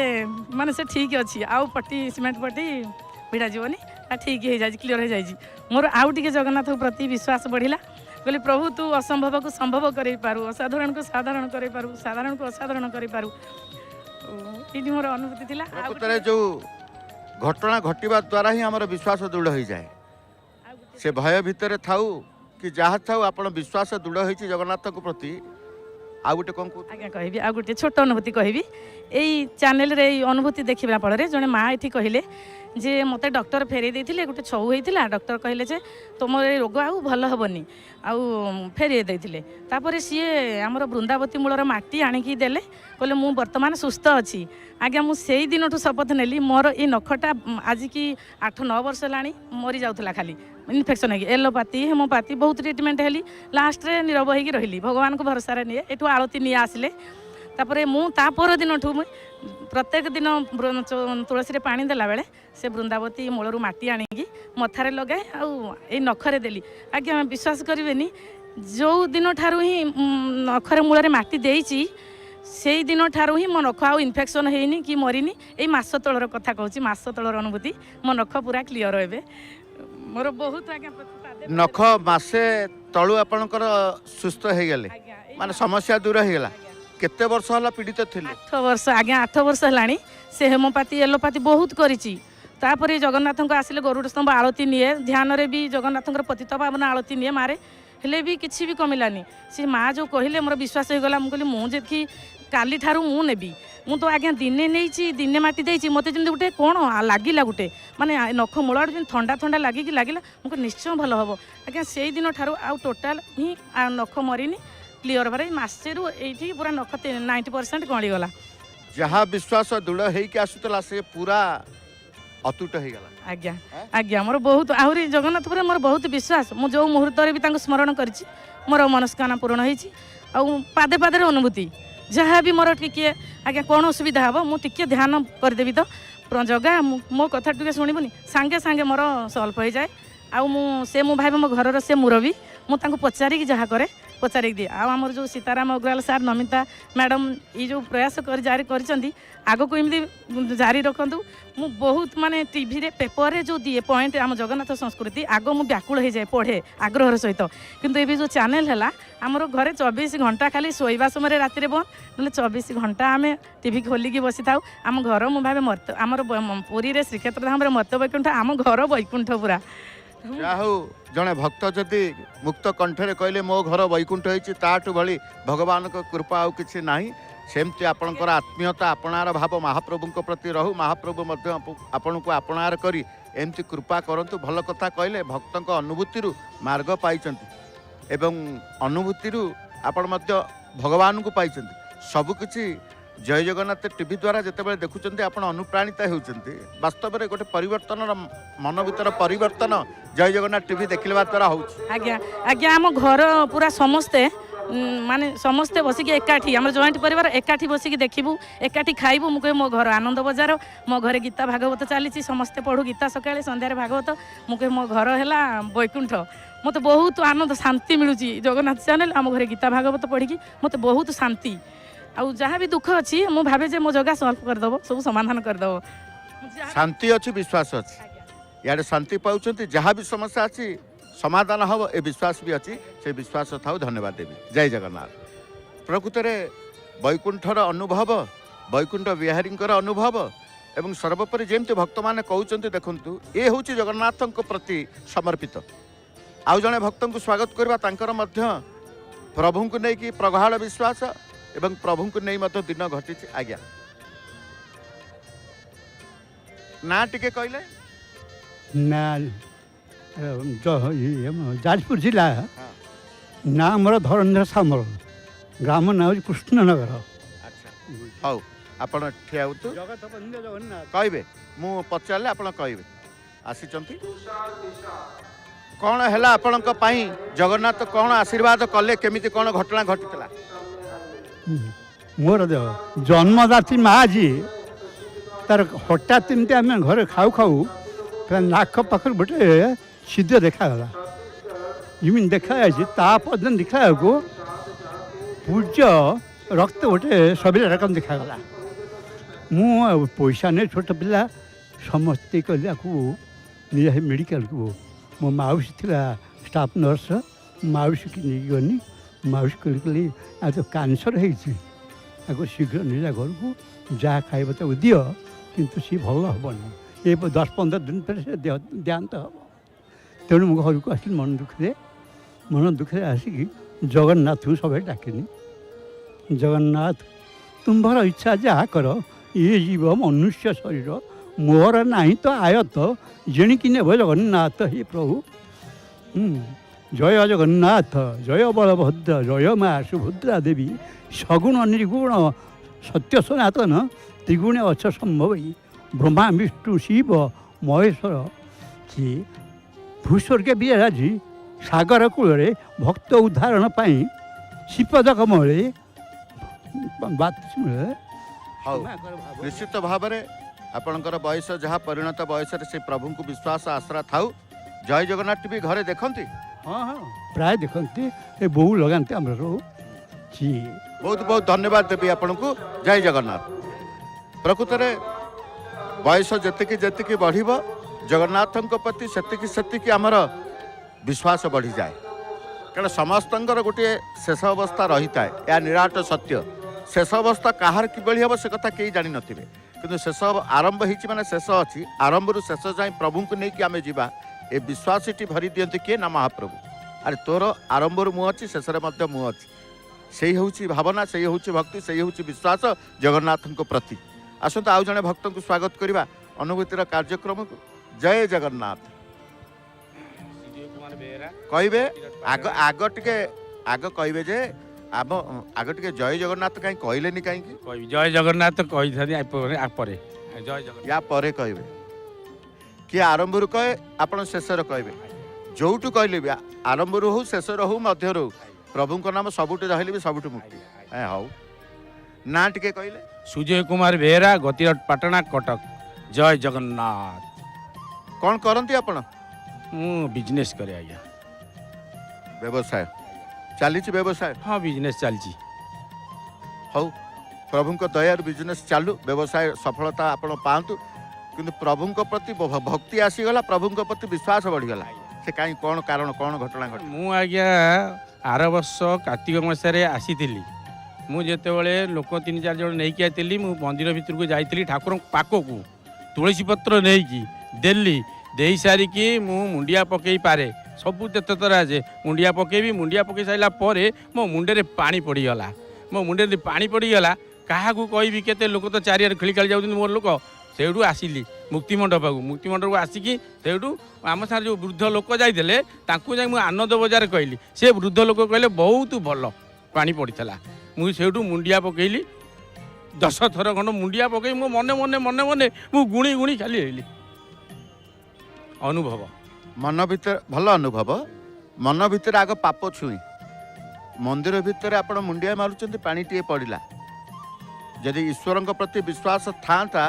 S4: ମାନେ ସେ ଠିକ୍ ଅଛି, ଆଉ ପଟି ସିମେଣ୍ଟ ପଟି ଭିଡ଼ା ଯିବନି, ଠିକ୍ ହେଇଯାଇଛି, କ୍ଲିଅର ହେଇଯାଇଛି। ମୋର ଆଉ ଟିକେ ଜଗନ୍ନାଥ ପ୍ରତି ବିଶ୍ୱାସ ବଢ଼ିଲା। କହିଲି ପ୍ରଭୁ ତୁ ଅସମ୍ଭବକୁ ସମ୍ଭବ କରେଇପାରୁ, ଅସାଧାରଣକୁ ସାଧାରଣ କରେଇପାରୁ, ସାଧାରଣକୁ ଅସାଧାରଣ କରିପାରୁ। ଏଇଠି ମୋର ଅନୁଭୂତି ଥିଲା।
S1: ପ୍ରକୃତରେ ଯେଉଁ ଘଟଣା ଘଟିବା ଦ୍ୱାରା ହିଁ ଆମର ବିଶ୍ୱାସ ଦୃଢ଼ ହୋଇଯାଏ। ସେ ଭୟ ଭିତରେ ଥାଉ कि जहाँ था आप विश्वास दृढ़ होती जगन्नाथ प्रति। आ गोटे कौन
S4: आज्ञा कहबी आ गोटे छोट अनुभूति कहबी यही चैनल रे अनुभूति देखा फल जड़े माँ ये कहले जे मत डॉक्टर फेरे देते गोटे छऊ होता डॉक्टर कहले जे तुम रोग आउ भल हेनी आउ फेरे देते सी आमर बृंदावती मूलर माटी आणिकी देले कहले मु वर्तमान सुस्थ अच्छी आज्ञा मुझे दिन शपथ नेली मोर ये नखटा आज की 8-9 वर्ष है मरी जाऊला खाली इन्फेक्शन है एलोपैथी हेमोपैथी बहुत ट्रिटमेंट हेली लास्ट रे नीरव होगी रही भगवान को भरोसा निए एठू आलती नहीं आसिले तापर मुझे दिन प्रत्येक दिन तुलसी पानी देला बेले से बृंदावती मूलरू माटी आणिकी मथारे लगाए आई नखरे देली आज्ञा विश्वास करेनि जो दिन ठारू ही नखरे मूल माटी देइची से दिन ठारू ही मो नख आउ इन्फेक्शन हैनी कि मरीनी यही मस तलर कथा कहूँ मस तलर अनुभूति मो नख पूरा क्लीयर हे मोर बहुत आज्ञा
S1: नख मासे तलु आपणकर सुस्थ हो गले माने समस्या दूर हो गला केते वर्ष होला पीड़ित थिले
S4: 8 वर्ष आज्ञा 8 वर्ष हलानी से हेमोपैथी एलोपैथी बहुत करिची तापर जगन्नाथ को आसिले गरुड़ स्तंभ आलती निए ध्यान रे भी जगन्नाथ पतित पावन आलती निए मारे हेले भी किसी भी कमिलानी से माँ जो कहले मोर विश्वास हो गला मुझे मुझे काली ठारू मु नेबी मु तो आज्ञा दिने नहीं दिने माटी देती मत जमी गोटे कौन लगिला गोटे माने नख मूल ठंडा ठंडा लगिकी लगिला मुझे निश्चय भल हम आज्ञा से दिन ठारू आउ टोटाल ही नख मरीनी क्लीयर बारे मसेरू ये पूरा नख 90% गलीगला
S1: जहाँ विश्वास दृढ़ होगी आसूला से पूरा अतुट हो गला
S4: आज्ञा आज्ञा मोर बहुत आहरी जगन्नाथ पर मोर बहुत विश्वास मु जो मुहूर्त भी स्मरण करी मोर मनस्कामना पूर्ण होती पादे पादे अनुभूति जहाँ भी मोर टिके आज्ञा कौन असुविधा हम मुझे ध्यान करदेवी तो जगह मो कथा टे शुणुनि सांगे सांगे मोर सल्व हो जाए से मु भाई मो घर से मुरबी मुझे पचारिकी जहाँ करे पचारिक दिए आमर जो सीताराम अग्रवाल सार नमिता मैडम ये जो प्रयास कर जारी कर आग को एमती जारी रखु मु बहुत माने टीवी रे पेपर रे जो दिए पॉइंट आम जगन्नाथ संस्कृति आग मु व्याकुल हो जाए पढ़े आग्रह सहित किंतु ये जो चैनल है आमर घरे 24 घंटा खाली शोवा समय राति बंद ना 24 घंटा आम टीवी खोलिकी बसी था आम घर मु भावे मर्त आमर पुरी रे श्रीक्षेत्र धाम मर्त वैकुंठ आम घर वैकुंठ पूरा
S1: ଯା ହଉ ଜଣେ ଭକ୍ତ ଯଦି ମୁକ୍ତ କଣ୍ଠରେ କହିଲେ ମୋ ଘର ବୈକୁଣ୍ଠ ହେଇଛି ତାଠୁ ଭଳି ଭଗବାନଙ୍କ କୃପା ଆଉ କିଛି ନାହିଁ। ସେମିତି ଆପଣଙ୍କର ଆତ୍ମୀୟତା ଆପଣାର ଭାବ ମହାପ୍ରଭୁଙ୍କ ପ୍ରତି ରହୁ। ମହାପ୍ରଭୁ ମଧ୍ୟ ଆପଣଙ୍କୁ ଆପଣାର କରି ଏମିତି କୃପା କରନ୍ତୁ। ଭଲ କଥା କହିଲେ, ଭକ୍ତଙ୍କ ଅନୁଭୂତିରୁ ମାର୍ଗ ପାଇଛନ୍ତି ଏବଂ ଅନୁଭୂତିରୁ ଆପଣ ମଧ୍ୟ ଭଗବାନଙ୍କୁ ପାଇଛନ୍ତି। ସବୁକିଛି ଜୟ ଜଗନ୍ନାଥ ଟିଭି ଦ୍ୱାରା ଯେତେବେଳେ ଦେଖୁଛନ୍ତି ଆପଣ ଅନୁପ୍ରାଣିତ ହେଉଛନ୍ତି। ବାସ୍ତବରେ ଗୋଟେ ପରିବର୍ତ୍ତନର ମନ ଭିତର ପରିବର୍ତ୍ତନ ଜୟ ଜଗନ୍ନାଥ ଟିଭି ଦେଖିବା ଦ୍ୱାରା ହେଉଛି।
S4: ଆଜ୍ଞା ଆଜ୍ଞା ଆମ ଘର ପୁରା ସମସ୍ତେ ମାନେ ସମସ୍ତେ ବସିକି ଏକାଠି ଆମର ଜଏଣ୍ଟ ପରିବାର ଏକାଠି ବସିକି ଦେଖିବୁ, ଏକାଠି ଖାଇବୁ। ମୁଁ କହେ ମୋ ଘର ଆନନ୍ଦ ବଜାର, ମୋ ଘରେ ଗୀତା ଭାଗବତ ଚାଲିଛି, ସମସ୍ତେ ପଢ଼ୁ ଗୀତା ସକାଳେ ସନ୍ଧ୍ୟାରେ ଭାଗବତ। ମୁଁ କହେ ମୋ ଘର ହେଲା ବୈକୁଣ୍ଠ। ମୋତେ ବହୁତ ଆନନ୍ଦ ଶାନ୍ତି ମିଳୁଛି ଜଗନ୍ନାଥ ଚ୍ୟାନେଲ ଆମ ଘରେ ଗୀତା ଭାଗବତ ପଢ଼ିକି ମୋତେ ବହୁତ ଶାନ୍ତି। ଆଉ ଯାହା ବି ଦୁଃଖ ଅଛି ମୁଁ ଭାବେ ଯେ ମୋ ଜଗା ସଲ୍ଭ କରିଦେବ, ସବୁ ସମାଧାନ କରିଦେବ।
S1: ଶାନ୍ତି ଅଛି, ବିଶ୍ୱାସ ଅଛି। ଇଆଡ଼େ ଶାନ୍ତି ପାଉଛନ୍ତି, ଯାହା ବି ସମସ୍ୟା ଅଛି ସମାଧାନ ହେବ ଏ ବିଶ୍ୱାସ ବି ଅଛି। ସେ ବିଶ୍ୱାସ ଥାଉ। ଧନ୍ୟବାଦ ଦେବି। ଜୟ ଜଗନ୍ନାଥ। ପ୍ରକୃତରେ ବୈକୁଣ୍ଠର ଅନୁଭବ, ବୈକୁଣ୍ଠ ବିହାରୀଙ୍କର ଅନୁଭବ ଏବଂ ସର୍ବୋପରି ଯେମିତି ଭକ୍ତମାନେ କହୁଛନ୍ତି, ଦେଖନ୍ତୁ ଏ ହେଉଛି ଜଗନ୍ନାଥଙ୍କ ପ୍ରତି ସମର୍ପିତ। ଆଉ ଜଣେ ଭକ୍ତଙ୍କୁ ସ୍ୱାଗତ କରିବା, ତାଙ୍କର ମଧ୍ୟ ପ୍ରଭୁଙ୍କୁ ନେଇକି ପ୍ରଗାଢ଼ ବିଶ୍ୱାସ ଏବଂ ପ୍ରଭୁଙ୍କୁ ନେଇ ମଧ୍ୟ ଦିନ ଘଟିଛି। ଆଜ୍ଞା, ନା ଟିକେ କହିଲେ।
S5: ନା ଯାଜପୁର ଜିଲ୍ଲା ନା ଆମର ଧରଣୀଧର ସାମଲ, ଗ୍ରାମ ନାଁ ହେଉଛି କୃଷ୍ଣନଗର।
S1: ଆଚ୍ଛା, ହଉ ଆପଣ ଠିଆ ହୁଅନ୍ତୁ, କହିବେ। ମୁଁ ପଚାରିଲେ ଆପଣ କହିବେ। ଆସିଛନ୍ତି କ'ଣ ହେଲା ଆପଣଙ୍କ ପାଇଁ? ଜଗନ୍ନାଥ କ'ଣ ଆଶୀର୍ବାଦ କଲେ? କେମିତି କ'ଣ ଘଟଣା ଘଟିଥିଲା?
S5: ମୋର ଜନ୍ମଦାତ୍ରୀ ମା' ଯିଏ, ତାର ହଠାତ୍ ଏମିତି ଆମେ ଘରେ ଖାଉ ଖାଉ ନାକ ପାଖରୁ ଗୋଟେ ସିଦ୍ଧ ଦେଖାଗଲା। ଯେମିତି ଦେଖାଯାଇଛି ତା ପର୍ଯ୍ୟନ୍ତ ଦେଖିଲାବେଳକୁ ପୂଜ୍ୟ ରକ୍ତ ଗୋଟେ ସବିଲା ରକମ ଦେଖାଗଲା। ମୁଁ ପଇସା ନେଇ ଛୋଟ ପିଲା ସମସ୍ତେ କହିଲେ ଆକୁ ନିଜ ମେଡ଼ିକାଲକୁ। ମୋ ମାଉସୀ ଥିଲା ଷ୍ଟାଫ୍ ନର୍ସ, ମାଉସୀକି ନେଇକି ଗଲି। ମାଉସୀ କହିଲି ଆଉ ତ କ୍ୟାନ୍ସର ହେଇଛି, ତାକୁ ଶୀଘ୍ର ନେଲା ଘରକୁ, ଯାହା ଖାଇବ ତାକୁ ଦିଅ, କିନ୍ତୁ ସିଏ ଭଲ ହେବନି, ଏ 10-15 ଦିନ ପରେ ସେ ଦେହାନ୍ତ ହେବ। ତେଣୁ ମୁଁ ଘରକୁ ଆସିଲି ମନ ଦୁଃଖରେ ଆସିକି ଜଗନ୍ନାଥକୁ ସବୁବେଳେ ଡାକିନି। ଜଗନ୍ନାଥ ତୁମ୍ଭର ଇଚ୍ଛା ଯାହା କର, ଇଏ ଜୀବ ମନୁଷ୍ୟ ଶରୀର ମୋର ନାହିଁ ତ ଆୟତ, ଜେଣିକି ନେବ ଜଗନ୍ନାଥ ହି ପ୍ରଭୁ। ଜୟ ଜଗନ୍ନାଥ, ଜୟ ବଳଭଦ୍ର, ଜୟ ମା ସୁଭଦ୍ରା ଦେବୀ, ସଗୁଣ ନିର୍ଗୁଣ ସତ୍ୟ ସନାତନ, ତ୍ରିଗୁଣେ ଅଛ ସମ୍ଭବୀ, ବ୍ରହ୍ମା ବିଷ୍ଣୁ ଶିବ ମହେଶ୍ୱର। ସିଏ ଭୂସ୍ୱର୍ଗ ବିରାଜି ସାଗର କୂଳରେ ଭକ୍ତ ଉଦ୍ଧାରଣ ପାଇଁ ଶ୍ରୀପଦ କମଳେ।
S1: ହଉ, ନିଶ୍ଚିତ ଭାବରେ ଆପଣଙ୍କର ବୟସ ଯାହା, ପରିଣତ ବୟସରେ ସେ ପ୍ରଭୁଙ୍କୁ ବିଶ୍ୱାସ ଆଶ୍ରା ଥାଉ। ଜୟ ଜଗନ୍ନାଥ ଟିଭି ଘରେ ଦେଖନ୍ତି?
S5: ହଁ ହଁ, ପ୍ରାୟ ଦେଖନ୍ତି, ଏ ବୋଉ ଲଗାନ୍ତି ଆମର।
S1: ବହୁତ ବହୁତ ଧନ୍ୟବାଦ ଦେବି ଆପଣଙ୍କୁ। ଜୟ ଜଗନ୍ନାଥ। ପ୍ରକୃତରେ ବୟସ ଯେତିକି ଯେତିକି ବଢ଼ିବ, ଜଗନ୍ନାଥଙ୍କ ପ୍ରତି ସେତିକି ଆମର ବିଶ୍ୱାସ ବଢ଼ିଯାଏ। କାରଣ ସମସ୍ତଙ୍କର ଗୋଟିଏ ଶେଷ ଅବସ୍ଥା ରହିଥାଏ, ଏହା ନିରାଟ ସତ୍ୟ। ଶେଷ ଅବସ୍ଥା କାହାର କିଭଳି ହେବ ସେ କଥା କେହି ଜାଣିନଥିବେ, କିନ୍ତୁ ଶେଷ ଆରମ୍ଭ ହେଇଛି ମାନେ ଶେଷ ଅଛି। ଆରମ୍ଭରୁ ଶେଷ ଯାଏଁ ପ୍ରଭୁଙ୍କୁ ନେଇକି ଆମେ ଯିବା, ଏ ବିଶ୍ୱାସଟି ଭରି ଦିଅନ୍ତି କିଏ? ନା ମହାପ୍ରଭୁ। ଆରେ ତୋର ଆରମ୍ଭରୁ ମୁଁ ଅଛି, ଶେଷରେ ମଧ୍ୟ ମୁଁ ଅଛି। ସେଇ ହେଉଛି ଭାବନା, ସେଇ ହେଉଛି ଭକ୍ତି, ସେଇ ହେଉଛି ବିଶ୍ୱାସ ଜଗନ୍ନାଥଙ୍କ ପ୍ରତି। ଆସନ୍ତୁ ଆଉ ଜଣେ ଭକ୍ତଙ୍କୁ ସ୍ୱାଗତ କରିବା ଅନୁଭୂତିର କାର୍ଯ୍ୟକ୍ରମକୁ। ଜୟ ଜଗନ୍ନାଥ। କହିବେ ଆଗ ଟିକେ କହିବେ ଯେ ଆଗ ଟିକେ ଜୟ ଜଗନ୍ନାଥ କାହିଁ କହିଲେନି? କାହିଁକି
S6: କହିବି ଜୟ ଜଗନ୍ନାଥ କହିଥାନ୍ତି ପରେ, ଜୟ ଜଗନ୍ନାଥ
S1: ୟା ପରେ କହିବେ। କିଏ ଆରମ୍ଭରୁ କହେ, ଆପଣ ଶେଷରେ କହିବେ। ଯୋଉଠୁ କହିଲେ ବି, ଆରମ୍ଭରୁ ହଉ ଶେଷରୁ ହଉ ମଧ୍ୟରୁ ହଉ, ପ୍ରଭୁଙ୍କ ନାମ ସବୁଠି ରହିଲେ ବି ସବୁଠୁ ମୁକ୍ତି। ହଉ, ନା ଟିକେ କହିଲେ।
S6: ସୁଜୟ କୁମାର ବେହେରା, ଗତିରଟ ପାଟଣା, କଟକ। ଜୟ ଜଗନ୍ନାଥ।
S1: କ'ଣ କରନ୍ତି ଆପଣ?
S6: ମୁଁ ବିଜନେସ୍ କରେ ଆଜ୍ଞା।
S1: ବ୍ୟବସାୟ ଚାଲିଛି? ବ୍ୟବସାୟ,
S6: ହଁ ବିଜନେସ୍ ଚାଲିଛି।
S1: ହଉ, ପ୍ରଭୁଙ୍କ ଦୟାରୁ ବିଜନେସ୍ ଚାଲୁ, ବ୍ୟବସାୟ ସଫଳତା ଆପଣ ପାଆନ୍ତୁ। କିନ୍ତୁ ପ୍ରଭୁଙ୍କ ପ୍ରତି ଭକ୍ତି ଆସିଗଲା, ପ୍ରଭୁଙ୍କ ପ୍ରତି ବିଶ୍ୱାସ ବଢ଼ିଗଲା। ସେ କାହିଁ କ'ଣ କାରଣ, କ'ଣ ଘଟଣା ଘଟେ?
S6: ମୁଁ ଆଜ୍ଞା ଆର ବର୍ଷ କାର୍ତ୍ତିକ ମାସରେ ଆସିଥିଲି। ମୁଁ ଯେତେବେଳେ ଲୋକ 3-4 ଜଣ ନେଇକି ଆସିଥିଲି, ମୁଁ ମନ୍ଦିର ଭିତରକୁ ଯାଇଥିଲି, ଠାକୁରଙ୍କ ପାଖକୁ ତୁଳସୀ ପତ୍ର ନେଇକି ଦେଲି। ଦେଇ ସାରିକି ମୁଁ ମୁଣ୍ଡିଆ ପକେଇ ପାରେ ସବୁ ତୀର୍ଥଥର ଆସେ ମୁଣ୍ଡିଆ ପକେଇବି ମୁଣ୍ଡିଆ ପକେଇ ସାରିଲା ପରେ ମୋ ମୁଣ୍ଡରେ ପାଣି ପଡ଼ିଗଲା ମୋ ମୁଣ୍ଡରେ ପାଣି ପଡ଼ିଗଲା କାହାକୁ କହିବି କେତେ ଲୋକ ତ ଚାରିଆଡ଼େ ଖେଳି ଖେଳି ଯାଉଛନ୍ତି ମୋର ଲୋକ ସେଇଠୁ ଆସିଲି ମୁକ୍ତିମଣ୍ଡପକୁ ମୁକ୍ତିମଣ୍ଡପକୁ ଆସିକି ସେଇଠୁ ଆମ ସାଙ୍ଗରେ ଯେଉଁ ବୃଦ୍ଧ ଲୋକ ଯାଇଥିଲେ ତାଙ୍କୁ ଯାଇ ମୁଁ ଆନନ୍ଦ ବଜାର କହିଲି ସେ ବୃଦ୍ଧ ଲୋକ କହିଲେ ବହୁତ ଭଲ ପାଣି ପଡ଼ିଥିଲା ମୁଁ ସେଇଠୁ ମୁଣ୍ଡିଆ ପକେଇଲି 10 ଥର ଖଣ୍ଡ ମୁଣ୍ଡିଆ ପକେଇ ମୁଁ ମନେ ମନେ ମନେ ମନେ ମୁଁ ଗୁଣି ଗୁଣି ଖାଲି ହେଇଲି ଅନୁଭବ
S1: मन भितर भल अनुभव मन भितर आग पाप छुई मंदिर भितर आपण मुंडिया मारुचंती पानी टीए पड़िला यदि ईश्वर प्रति विश्वास था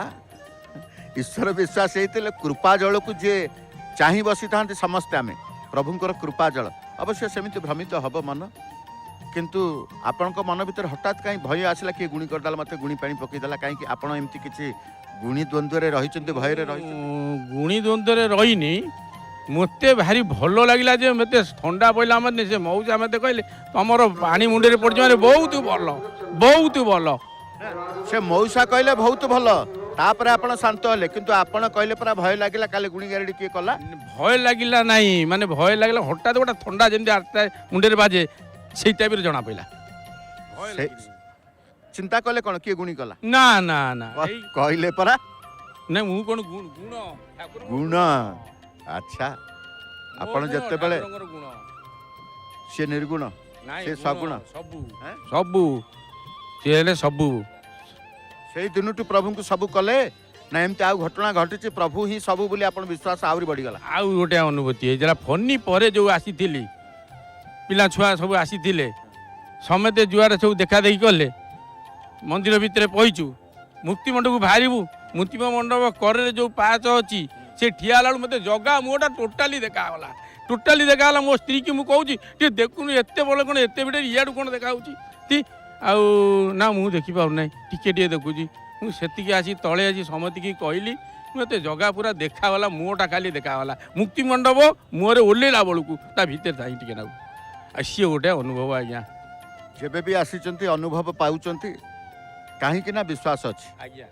S1: ईश्वर विश्वास होते कृपा जल को जे चाह बसी था समस्ते आम प्रभुंर कृपा जल अवश्य सेमती भ्रमित हम मन किंतु आपण मन भीतर हठात कहीं भय आसला किए गुणी करदेला मत गुणी पानी पकईदेला कहीं आपण एमती किसी गुणी द्वंद्व रही भय रही
S6: गुणी द्वंद्व रहीनी मते भारी भल लगिला जे मते ठंडा पड़ला मैंने से मौजा मत कहले तुमर पानी मुंडे पड़ बहुत भल
S1: से मौसा कहले बहुत भल तापर आपण शांत हेले किंतु आपण कहले परा भय लागिला काले गुणी गारेडी किए कला
S6: भय लागिला नहीं माने भय लागिला हठात गोटा ठंडा जेमती आठटा मुंडे बाजे से टाइप जना पड़ा
S1: चिंता कले कौन किए गुणी कला
S6: ना ना ना
S1: कहले परा
S6: नहीं मु कौन गुण
S1: गुण अच्छा आपण जत्ते बेले से निर्गुण से सगुण
S6: सबू सबू से सबू
S1: से दिनटू प्रभु को सबू कले ना एमती आउ घटना घटी प्रभु ही सबू बोली आपण विश्वास आउरी बढ़ी गला
S6: आउ गोटे अनुभूति जरा फनी परे जो आसीथिली पिला छुआ सब आसीथिले समेते जुआरे सब देखा देखी कले मंदिर भितर पहुँचु मुक्ति मंडप को बाहरबू मुक्ति मंडप करे जो पाच अच्छी से ठिया ला मत जगह मुटा टोटाली देखाला मो स्त्री की मुझे टे देखुन एत बल कौन एत भितर इाड़ू कौन देखा ना मुझे देखी पार ना टिके देखुची मुझे आसी तले आसी समति की कहली मत जगह पूरा देखाला मुटा खाली देखाला मुक्ति मंडप मुहरे ओल्लेला बेलू ता भितर था टे ना सी गोटे अनुभव आज्ञा
S1: जेबे भी आसीचंती अनुभव पाउचंती कहीं ना विश्वास अच्छी
S6: आज्ञा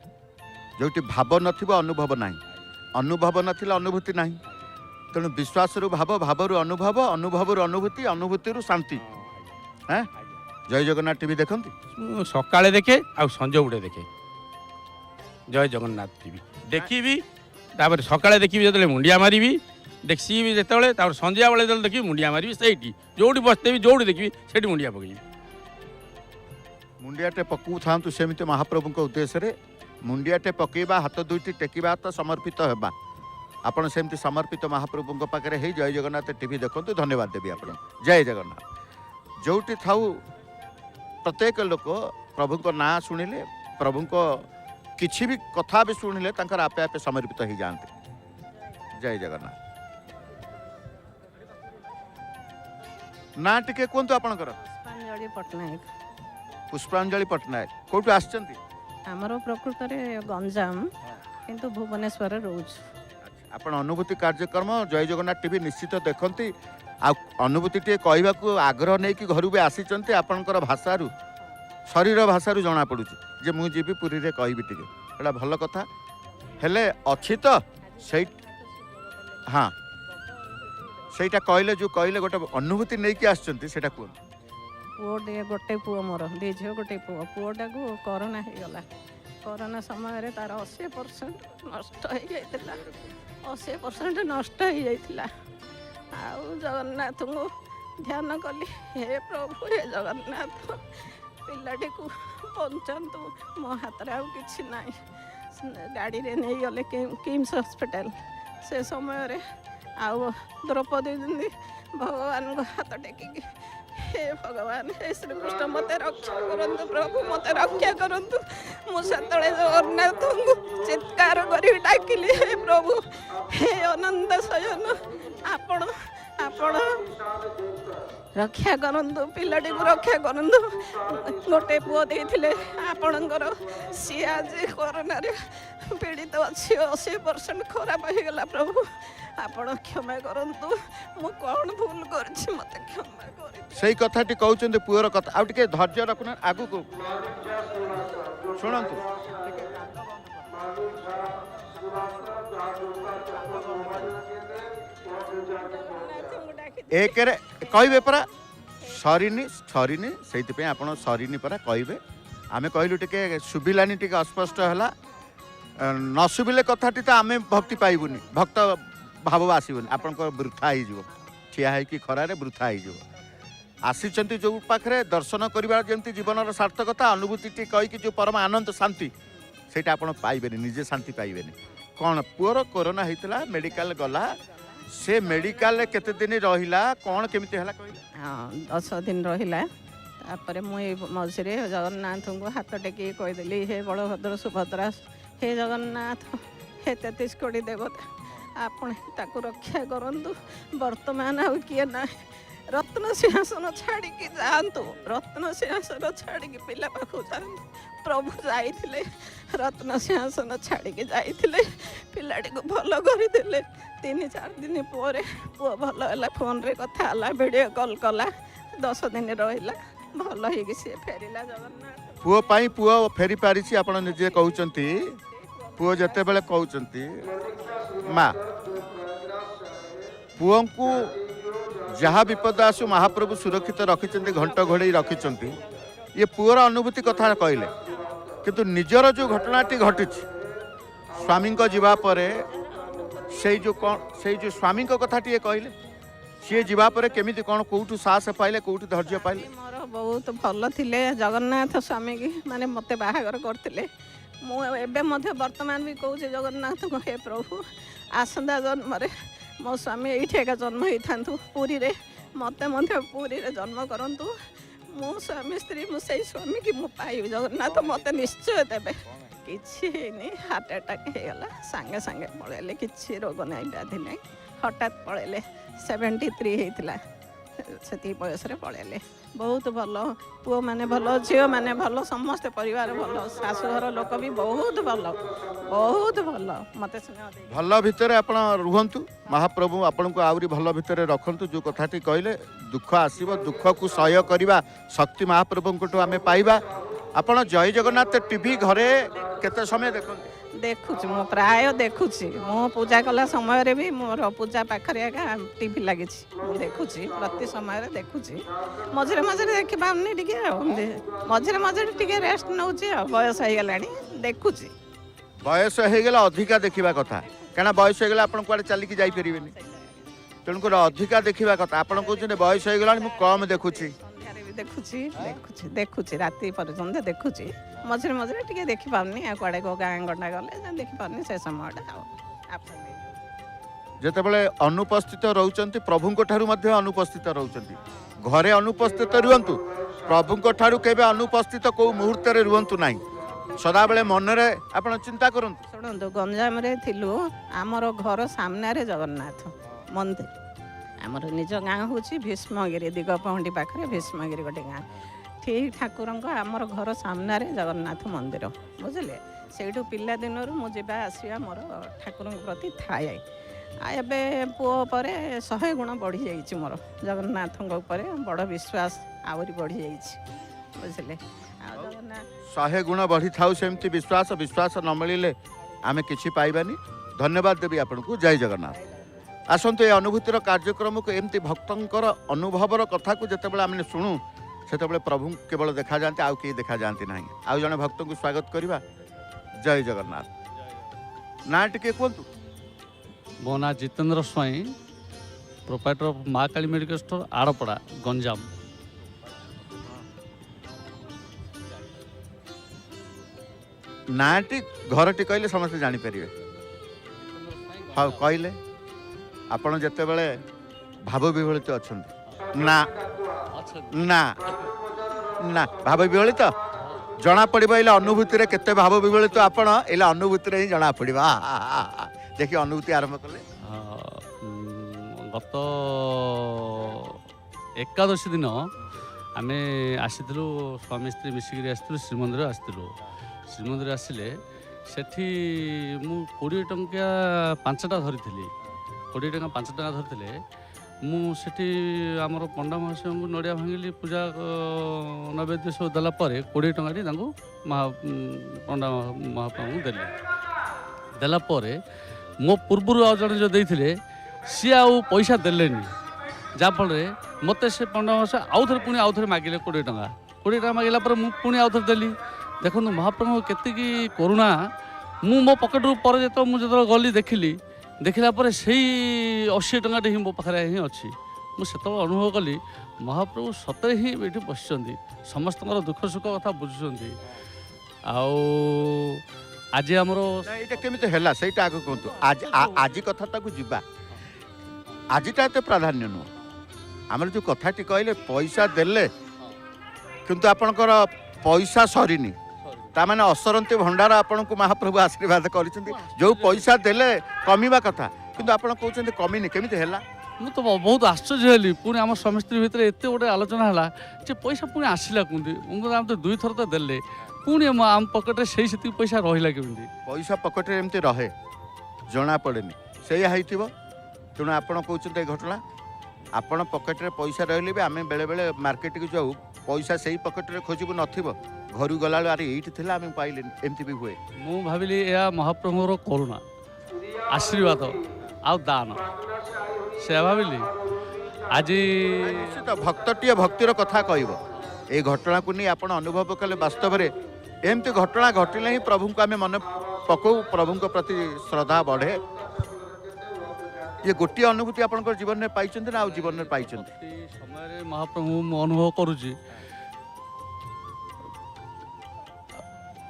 S1: जो भाव नथिबो अनुभव नहीं अनुभव नथिला अनुभूति नहीं तेणु विश्वास रु भाव भाव रु अनुभव अनुभव रु अनुभूति अनुभूति रु शांति हैं जय जगन्नाथ टीवी देखंती
S6: सकाळे देखे आ संजय उड़े देखे जय जगन्नाथ टीवी देखी तापर सकाळे देखी जो मुंडिया मारी देखी जो संध्या बेले जो देखी मुंडिया मारी से जोटी बसते जो देखी से मुंडिया पकई
S1: मुंडियाटे पकऊ था सेमती महाप्रभु उद्देश्य रे मुंडियाटे पकेबा हाथ दुईटी टेकिबा तो समर्पित होगा आपण सेमती समर्पित महाप्रभु पाखे हे जय जगन्नाथ टीवी देखते धन्यवाद देवी आप जय जगन्नाथ जोटी थाऊ प्रत्येक लोक प्रभु को ना शुणिले प्रभु को किसी भी कथा भी शुणिले तांकर आपे आपे समर्पित हो जाते जय जगन्नाथ ना टिके कहतु आपणकर
S7: पुष्पांजलि पट्टनायक
S1: पुष्पांजलि पट्टनायक कौटू आसचंती
S7: आमर प्रकृत गंजाम किंतु भुवनेश्वर रोज
S1: आपण अनुभूति कार्यक्रम जय जगन्नाथ टीवी निश्चित देखती अनुभूति टे कहवा आग्रह नहीं कि घर भी आसीचंती आपणकर भाषारू शरीर भाषारू जना पड़ुची जे मु जीवी पुरी रे कहबी टिके एटा भल कथा हेले अछि तो से हाँ सेटा कहले जो कहले गोटे अनुभूति नहीं कि आसचंती सेटा कोन
S7: पुओटे गोटे पुओ मोर दी झील गोटे पुओ पुओटा को कोरोना हो गला कोरोना समय तार 80% नष्ट हो जाइतिला 80% नष्ट हो जाइतिला आउ जगन्नाथ को ध्यान कली हे प्रभु हे जगन्नाथ पिलाटी को पहुँचतु मो हाथ में आउ कि ना गाड़ी रे नहीं गले किम्स हॉस्पिटल से समय आउ द्रौपदी भगवान को हाथ टेकिकी हे भगवान हे श्रीकृष्ण मत रक्षा करंतु प्रभु मत रक्षा करंतु मुझे जगन्नाथ चित्कार करी डाकिली हे प्रभु हे अनंत शयन आपण आपण रक्षा करंतु पिलाटी को रक्षा करंतु गोटे पुओ देथिले आपणकर सी आज कोरोना रे पीड़ित अच्छी 80% खराब हो गला प्रभु आपण क्षमा करंतु मु कौन भूल करछि मते क्षमा करि
S1: सही कथाटी कहउचंदी पुअर कथा आ टिके धैर्य रखुना आगु को सुनंतु एकरे कहबे परा सरीनी सरीनी से आप सरीनी परा कहबे आमे कहलु टिके सुबिलानी टिके अस्पष्ट है न शुभिले कथाटी तो आम भक्ति पाइबुनि भक्त भाव आसबनि आपण वृथा हो ठिया है खरारे वृथा हो आसी जो पाखे दर्शन कर जमी जीवन सार्थकता अनुभूति कहीकि जो परम आनंद शांति से आप पाइबे निजे शांति पाइबे कौन पुअर कोरोना होता मेडिकल गला से मेडिकल केते दिन रहिला कौन केमिति हला कहला
S7: हाँ 10 दिन रहिला तापर मुई मझे जगन्नाथ को हाथ टेकी कहीदेली हे बलभद्र सुभद्रा हे जगन्नाथ हे 33 कोटी देवता आपण ताको रक्षा करंतु वर्तमान आ किए ना रत्न सिंहासन छाड़ी जातु रत्न सिंहासन छाड़ी पिला पाखु जातु प्रभु जाइथिले रत्न सिंहासन छाड़ी जाइथिले पिलाटी को भल करदेले 3-4 दिन पर पुआ भल है फोन रे कथा है वीडियो कॉल कला 10 दिन रहिला भल हो सी फेरिला जगन्नाथ
S1: पुओ पाई पुओ फेरी पारिछि आपण निजे कहउचंती पुओ जते बेले कहउचंती माँ पुओ को जहाँ विपद आसु महाप्रभु सुरक्षित रखिंट घंट घोड़े रखिंट ये पुअर अनुभूति कथा कहले किंतु निजर जो घटनाटी घटी स्वामी जीवा परे से जो स्वामी कथा टी कहले सी जीवा परे केमिति कौन कौटू साहस पाइले कौटू धैर्य पाइले
S7: मोर बहुत भल थिले जगन्नाथ स्वामी की माने मते बाहागर करथिले मु एबे मध्य वर्तमान भी कहूँ जगन्नाथ को हे प्रभु आसंदा जन्म रे मो स्वामी ये जन्म होता पुरी रे मते मध्य पुरी रे जन्म करंतु मो स्वामी स्त्री मु सही स्वामी की मु पाइबी जगन्नाथ मते निश्चय देबे किछि नहीं हार्ट अटैक हो गला सांगे सांगे पळेले किछि रोग नहीं व्याधि नहीं हठात पळेले 73 होता से बयस पळेले बहुत भल पुओ माने भल झील माने भल समस्त परिवार भल शाशुघर लोक भी बहुत भल मते
S1: भल भितर आपण रुहंतु महाप्रभु आपण को आउरी भल भितर रखंतु जो कथाटी कहले दुख आसीबो दुख को सह्य करिबा शक्ति महाप्रभु को आमे पाइबा आपण जय जगन्नाथ टीवी घरे केते समय देखंतु
S7: देखुची मु प्राय देखुची मु पूजा कला समय रे भी मोर पूजा पाखरे एका टीवी लागी देखुची प्रति समय रे देखुची मझे मझे देखि पाउनी टिके मझे मझे टिके रेस्ट नउची बयस हो गलानी देखुची
S1: बयस हो गला अधिका देखिबा कथा काना बयस हो गला आपण कुआडे चली की जाई परिबेनी तेणुकर अधिका देखिबा कथा आपण कहउछन बयस हो गला मु कम देखुची
S7: देखुची देखुची देखुची राति पर्यंत देखुची मझे मझे टिके देखि पाउनी कुआडे को गाँ गंडा गले देखि पाउनी से समयटा
S1: जेतेबेले अनुपस्थित रहउचंती प्रभुंको ठारू मध्ये अनुपस्थित रहउचंती घरे अनुपस्थित रुहंतु प्रभुंको ठारू केबे अनुपस्थित को मुहूर्त रे रुहंतु नाही सदा बेले मन रे आपण चिंता करंतु
S7: सुनंतु गंजाम रे थिलु हमर घर सामने रे जगन्नाथ मंदिर आमर निज गाँ हूँ भीष्मगिरी दिगपहंडी पाखे भीष्मगिरी गोटे गाँ ठीक ठाकुर आमर घर सामने जगन्नाथ मंदिर बुझे से पिला दिन मुझे आसवा मोर ठाकुर प्रति थाए एबे पुओ पर 100 गुण बढ़ी जाइए मोर जगन्नाथ बड़ विश्वास आहरी बढ़ी जाइए बुझे
S1: 100 गुण बढ़ी था सेमती विश्वास विश्वास न मिले आमे किछि पाइबानी धन्यवाद देवी आपको जय जगन्नाथ आसतु ये अनुभूतिर कार्यक्रम को एमती भक्तर अनुभवर कथा को जिते आम शुणु से प्रभु केवल देखा जाते आउ किए देखा जाती ना आउ जड़े भक्त को स्वागत करवा जय जगन्नाथ ना टे कहतु
S8: मो ना जितेंद्र स्वाई प्रोप्राइटर ऑफ माँ काली मेडिकल स्टोर आड़पड़ा गंजाम
S1: नाटी घर टी कहले समस्त जापर हाँ कहले आपण जिते बड़े भाव विहलित अच्छा ना ना ना भाव विहलित जना पड़े अनुभूति रे केते भाव विहलित आपण एला अनुभूति रे ही जना पड़वा देखिए अनुभूति आरंभ कले
S8: गत एकादशी दिन आम आसीलु स्वामी स्त्री मिसिक आसलु श्रीमंदिर आसलु श्रीमंदिर आसिले सेठी मु 20 टंका 5टा धरी 20 टंका 5 टंका धरते मुझे आमर पंडा महाशय को नड़िया भांगिली पूजा नैवेद्य सब देला 20 टंका पंडा महाप्रभु देली ଦେଲା ପରେ ମୋ ପୂର୍ବରୁ ଆଉ ଜଣେ ଯେଉଁ ଦେଇଥିଲେ ସିଏ ଆଉ ପଇସା ଦେଲେନି, ଯାହାଫଳରେ ମୋତେ ସେ ପଣ୍ଡା ମାସ ଆଉଥରେ ମାଗିଲେ 20 ଟଙ୍କା। 20 ଟଙ୍କା ମାଗିଲା ପରେ ମୁଁ ପୁଣି ଆଉଥରେ ଦେଲି। ଦେଖନ୍ତୁ ମହାପ୍ରଭୁ କେତିକି କରୁଣା। ମୁଁ ମୋ ପକେଟରୁ ପରେ ଯେତେବେଳେ ଗଲି ଦେଖିଲା ପରେ ସେଇ 80 ଟଙ୍କାଟେ ହିଁ ମୋ ପାଖରେ ହିଁ ଅଛି। ମୁଁ ସେତେବେଳେ ଅନୁଭବ କଲି ମହାପ୍ରଭୁ ସତରେ ହିଁ ଏଠି ବସିଛନ୍ତି, ସମସ୍ତଙ୍କର ଦୁଃଖ ସୁଖ କଥା ବୁଝୁଛନ୍ତି। ଆଉ ଆଜି ଆମର
S1: ଏଇଟା କେମିତି ହେଲା ସେଇଟା ଆଗ କୁହନ୍ତୁ। ଆଜି କଥାଟାକୁ ଯିବା, ଆଜିଟା ଏତେ ପ୍ରାଧାନ୍ୟ ନୁହଁ। ଆମର ଯେଉଁ କଥାଟି କହିଲେ ପଇସା ଦେଲେ କିନ୍ତୁ ଆପଣଙ୍କର ପଇସା ସରିନି, ତାମାନେ ଅସରନ୍ତି ଭଣ୍ଡାର ଆପଣଙ୍କୁ ମହାପ୍ରଭୁ ଆଶୀର୍ବାଦ କରିଛନ୍ତି। ଯେଉଁ ପଇସା ଦେଲେ କମିବା କଥା କିନ୍ତୁ ଆପଣ କହୁଛନ୍ତି କମିନି, କେମିତି ହେଲା?
S8: ମୁଁ ତ ବହୁତ ଆଶ୍ଚର୍ଯ୍ୟ ହେଲି। ପୁଣି ଆମ ସ୍ୱାମୀ ସ୍ତ୍ରୀ ଭିତରେ ଏତେ ଗୋଟେ ଆଲୋଚନା ହେଲା ଯେ ପଇସା ପୁଣି ଆସିଲା କେମିତି? ମୁଁ କହିଲି ଆମେ ତ 2 ଥର ତ ଦେଲେ, ପୁଣି ଆମ ପକେଟରେ ସେତିକି ପଇସା ରହିଲା କେମିତି?
S1: ପଇସା ପକେଟରେ ଏମିତି ରହେ, ଜଣାପଡ଼େନି, ସେଇଆ ହେଇଥିବ। ତେଣୁ ଆପଣ କହୁଛନ୍ତି ଏ ଘଟଣା। ଆପଣ ପକେଟରେ ପଇସା ରହିଲେ ବି ଆମେ ବେଳେବେଳେ ମାର୍କେଟକୁ ଯାଉ, ପଇସା ସେଇ ପକେଟରେ ଖୋଜିବୁ ନଥିବ, ଘରକୁ ଗଲାବେଳୁ ଆରେ ଏଇଠି ଥିଲା ଆମେ ପାଇଲେନି, ଏମିତି ବି ହୁଏ।
S8: ମୁଁ ଭାବିଲି ଏହା ମହାପ୍ରଭୁଙ୍କର କରୁଣା, ଆଶୀର୍ବାଦ ଆଉ ଦାନ, ସେୟା ଭାବିଲି। ଆଜି
S1: ନିଶ୍ଚିତ ଭକ୍ତଟିଏ ଭକ୍ତିର କଥା କହିବ। ଏଇ ଘଟଣାକୁ ନେଇ ଆପଣ ଅନୁଭବ କଲେ ବାସ୍ତବରେ ଏମିତି ଘଟଣା ଘଟିଲେ ହିଁ ପ୍ରଭୁଙ୍କୁ ଆମେ ମନେ ପକାଉ, ପ୍ରଭୁଙ୍କ ପ୍ରତି ଶ୍ରଦ୍ଧା ବଢ଼େ। ଇଏ ଗୋଟିଏ ଅନୁଭୂତି ଆପଣଙ୍କର ଜୀବନରେ ପାଇଛନ୍ତି ନା ଆଉ ଜୀବନରେ ପାଇଛନ୍ତି?
S8: ସମୟରେ ମହାପ୍ରଭୁ ମୁଁ ଅନୁଭବ କରୁଛି,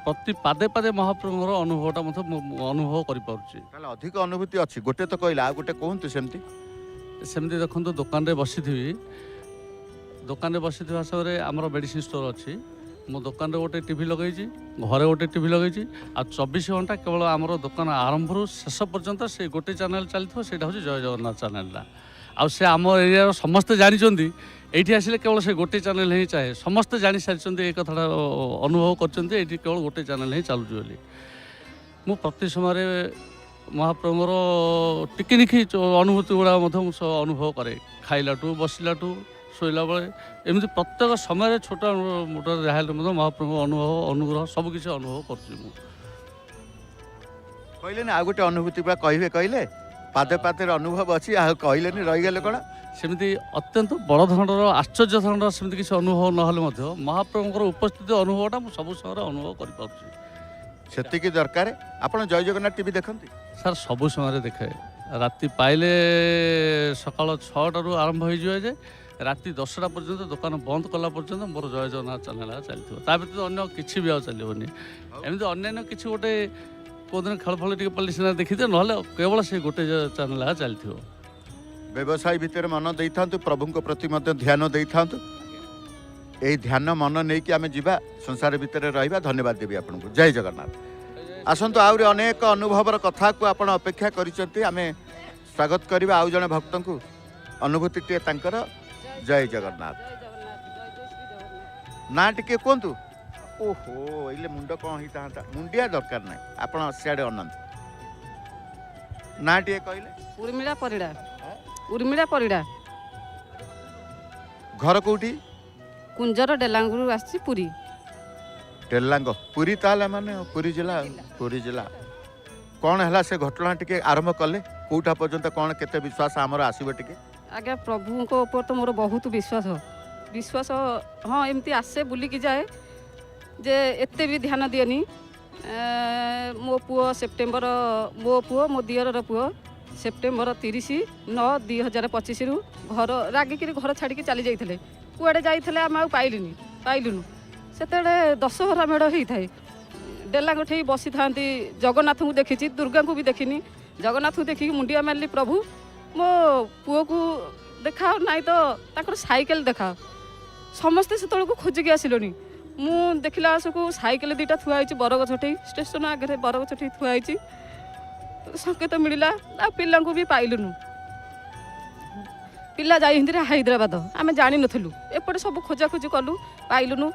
S8: ପ୍ରତି ପାଦେ ପାଦେ ମହାପ୍ରଭୁଙ୍କର ଅନୁଭବଟା ମଧ୍ୟ ମୁଁ ଅନୁଭବ କରିପାରୁଛି।
S1: ତାହେଲେ ଅଧିକ ଅନୁଭୂତି ଅଛି। ଗୋଟେ ତ କହିଲା, ଆଉ ଗୋଟେ କୁହନ୍ତୁ ସେମିତି।
S8: ସେମିତି ଦେଖନ୍ତୁ, ଦୋକାନରେ ବସିଥିବା ସମୟରେ ଆମର ମେଡ଼ିସିନ ଷ୍ଟୋର ଅଛି। ମୋ ଦୋକାନରେ ଗୋଟେ ଟିଭି ଲଗେଇଛି, ଘରେ ଗୋଟେ ଟିଭି ଲଗେଇଛି, ଆଉ 24 ଘଣ୍ଟା କେବଳ ଆମର ଦୋକାନ ଆରମ୍ଭରୁ ଶେଷ ପର୍ଯ୍ୟନ୍ତ ସେ ଗୋଟେ ଚ୍ୟାନେଲ୍ ଚାଲିଥିବ, ସେଇଟା ହେଉଛି ଜୟ ଜଗନ୍ନାଥ ଚ୍ୟାନେଲଟା। ଆଉ ସେ ଆମ ଏରିଆର ସମସ୍ତେ ଜାଣିଛନ୍ତି, ଏଇଠି ଆସିଲେ କେବଳ ସେ ଗୋଟେ ଚ୍ୟାନେଲ୍ ହିଁ ଚାहे। ସମସ୍ତେ ଜାଣିସାରିଛନ୍ତି, ଏ କଥାଟା ଅନୁଭବ କରିଛନ୍ତି, ଏଇଠି କେବଳ ଗୋଟେ ଚ୍ୟାନେଲ୍ ହିଁ ଚାଲୁଛି ବୋଲି। ମୁଁ ପ୍ରତି ସମୟରେ ମହାପ୍ରଭୁଙ୍କର ଟିକିନିଖି ଅନୁଭୂତି ଗୁଡ଼ାକ ମଧ୍ୟ ମୁଁ ଅନୁଭବ କରେ, ଖାଇଲାଠୁ ବସିଲାଠୁ ଶୋଇଲା ବେଳେ, ଏମିତି ପ୍ରତ୍ୟେକ ସମୟରେ ଛୋଟ ମୋଟ ଯାହା ହେଲେ ମଧ୍ୟ ମହାପ୍ରଭୁଙ୍କ ଅନୁଗ୍ରହ ସବୁକିଛି ଅନୁଭବ କରୁଛି ମୁଁ।
S1: କହିଲେନି ଆଉ ଗୋଟେ ଅନୁଭୂତି ପୁରା କହିଲେ ପାଦେ ପାଦରେ ଅନୁଭବ ଅଛି, ଆଉ କହିଲେନି, ରହିଗଲେ କ'ଣ?
S8: ସେମିତି ଅତ୍ୟନ୍ତ ବଡ଼ ଧରଣର ଆଶ୍ଚର୍ଯ୍ୟ ଧରଣର ସେମିତି କିଛି ଅନୁଭବ ନହେଲେ ମଧ୍ୟ ମହାପ୍ରଭୁଙ୍କର ଉପସ୍ଥିତି ଅନୁଭବଟା ମୁଁ ସବୁ ସମୟରେ ଅନୁଭବ କରିପାରୁଛି।
S1: ସେତିକି ଦରକାର। ଆପଣ ଜୟ ଜଗନ୍ନାଥ ଟିଭି ଦେଖନ୍ତି?
S8: ସାର୍ ସବୁ ସମୟରେ ଦେଖେ। ରାତି ପାଇଲେ ସକାଳ 6ଟାରୁ ଆରମ୍ଭ ହେଇଯିବ ଯେ ରାତି 10ଟା ପର୍ଯ୍ୟନ୍ତ, ଦୋକାନ ବନ୍ଦ କଲା ପର୍ଯ୍ୟନ୍ତ ମୋର ଜୟ ଜଗନ୍ନାଥ ଚ୍ୟାନେଲ୍ ଚାଲିଥିବ। ତା ବ୍ୟତୀତ ଅନ୍ୟ କିଛି ବି ଆଉ ଚାଲିବନି। ଏମିତି ଅନ୍ୟାନ୍ୟ କିଛି ଗୋଟେ କେଉଁଦିନ ଖେଳ ଫଳ ଟିକେ ପଡ଼ିଲେ ସିନା ଦେଖିଦିଏ, ନହେଲେ କେବଳ ସେ ଗୋଟେ ଚ୍ୟାନେଲ୍ ଚାଲିଥିବ।
S1: ବ୍ୟବସାୟ ଭିତରେ ମନ ଦେଇଥାନ୍ତୁ, ପ୍ରଭୁଙ୍କ ପ୍ରତି ମଧ୍ୟ ଧ୍ୟାନ ଦେଇଥାନ୍ତୁ। ଏହି ଧ୍ୟାନ ମନ ନେଇକି ଆମେ ଯିବା, ସଂସାର ଭିତରେ ରହିବା। ଧନ୍ୟବାଦ ଦେବି ଆପଣଙ୍କୁ। ଜୟ ଜଗନ୍ନାଥ। ଆସନ୍ତୁ, ଆହୁରି ଅନେକ ଅନୁଭବର କଥାକୁ ଆପଣ ଅପେକ୍ଷା କରିଛନ୍ତି। ଆମେ ସ୍ୱାଗତ କରିବା ଆଉ ଜଣେ ଭକ୍ତଙ୍କୁ, ଅନୁଭୂତିଟିଏ ତାଙ୍କର। ଜୟ ଜଗନ୍ନାଥ। ନା ଟିକେ କୁହନ୍ତୁ। ଓହୋ, ଏଇଲେ ମୁଣ୍ଡ କ'ଣ ହେଇଥାନ୍ତା, ମୁଣ୍ଡିଆ ଦରକାର ନାହିଁ, ଆପଣ ସିଆଡ଼େ ଅନାନ୍ତୁ। ନା ଟିକେ କହିଲେ?
S7: ଉର୍ମିଳା ପରିଡ଼ା। ଉର୍ମିଳା ପରିଡ଼ା।
S1: ଘର କୋଉଠି?
S7: କୁଞ୍ଜର ଡେଲାଙ୍ଗରୁ ଆସିଛି, ପୁରୀ।
S1: ଡେଲାଙ୍ଗ, ପୁରୀ ତାହେଲେ ମାନେ ପୁରୀ ଜିଲ୍ଲା। କ'ଣ ହେଲା ସେ ଘଟଣା ଟିକେ ଆରମ୍ଭ କଲେ, କୋଉଟା ପର୍ଯ୍ୟନ୍ତ କ'ଣ କେତେ ବିଶ୍ୱାସ ଆମର ଆସିବ ଟିକେ?
S7: ଆଜ୍ଞା, ପ୍ରଭୁଙ୍କ ଉପରେ ତ ମୋର ବହୁତ ବିଶ୍ୱାସ। ହଁ, ଏମିତି ଆସେ ବୁଲିକି ଯାଏ ଯେ ଏତେ ବି ଧ୍ୟାନ ଦିଏନି। ମୋ ଦିଅରର ପୁଅ ସେପ୍ଟେମ୍ବର 30/9/2025ରୁ ରାଗିକିରି ଘର ଛାଡ଼ିକି ଚାଲି ଯାଇଥିଲେ। କୁଆଡ଼େ ଯାଇଥିଲେ ଆମେ ଆଉ ପାଇଲୁନୁ। ସେତେବେଳେ ଦଶହରା ମେଢ଼ ହେଇଥାଏ, ଡେଲାଙ୍ଗ ଠେଇ ବସିଥାନ୍ତି। ଜଗନ୍ନାଥଙ୍କୁ ଦେଖିଛି, ଦୁର୍ଗାଙ୍କୁ ବି ଦେଖିନି। ଜଗନ୍ନାଥଙ୍କୁ ଦେଖିକି ମୁଣ୍ଡିଆ ମାରିଲି, ପ୍ରଭୁ ମୋ ପୁଅକୁ ଦେଖାଅ, ନାଇଁ ତ ତାଙ୍କର ସାଇକେଲ ଦେଖାଅ। ସମସ୍ତେ ସେତେବେଳକୁ ଖୋଜିକି ଆସିଲଣି। ମୁଁ ଦେଖିଲା ବେଳକୁ ସାଇକେଲ 2ଟା ଥୁଆ ହେଇଛି ବରଗଛଠେଇ, ଷ୍ଟେସନ ଆଗରେ ବରଗଛଠେଇ ଥୁଆ ହେଇଛି। ସଙ୍କେତ ମିଳିଲା, ଆଉ ପିଲାଙ୍କୁ ବି ପାଇଲୁନୁ। ପିଲା ଯାଇଛନ୍ତି ହାଇଦ୍ରାବାଦ, ଆମେ ଜାଣିନଥିଲୁ। ଏପଟେ ସବୁ ଖୋଜାଖୋଜି କଲୁ, ପାଇଲୁନୁ।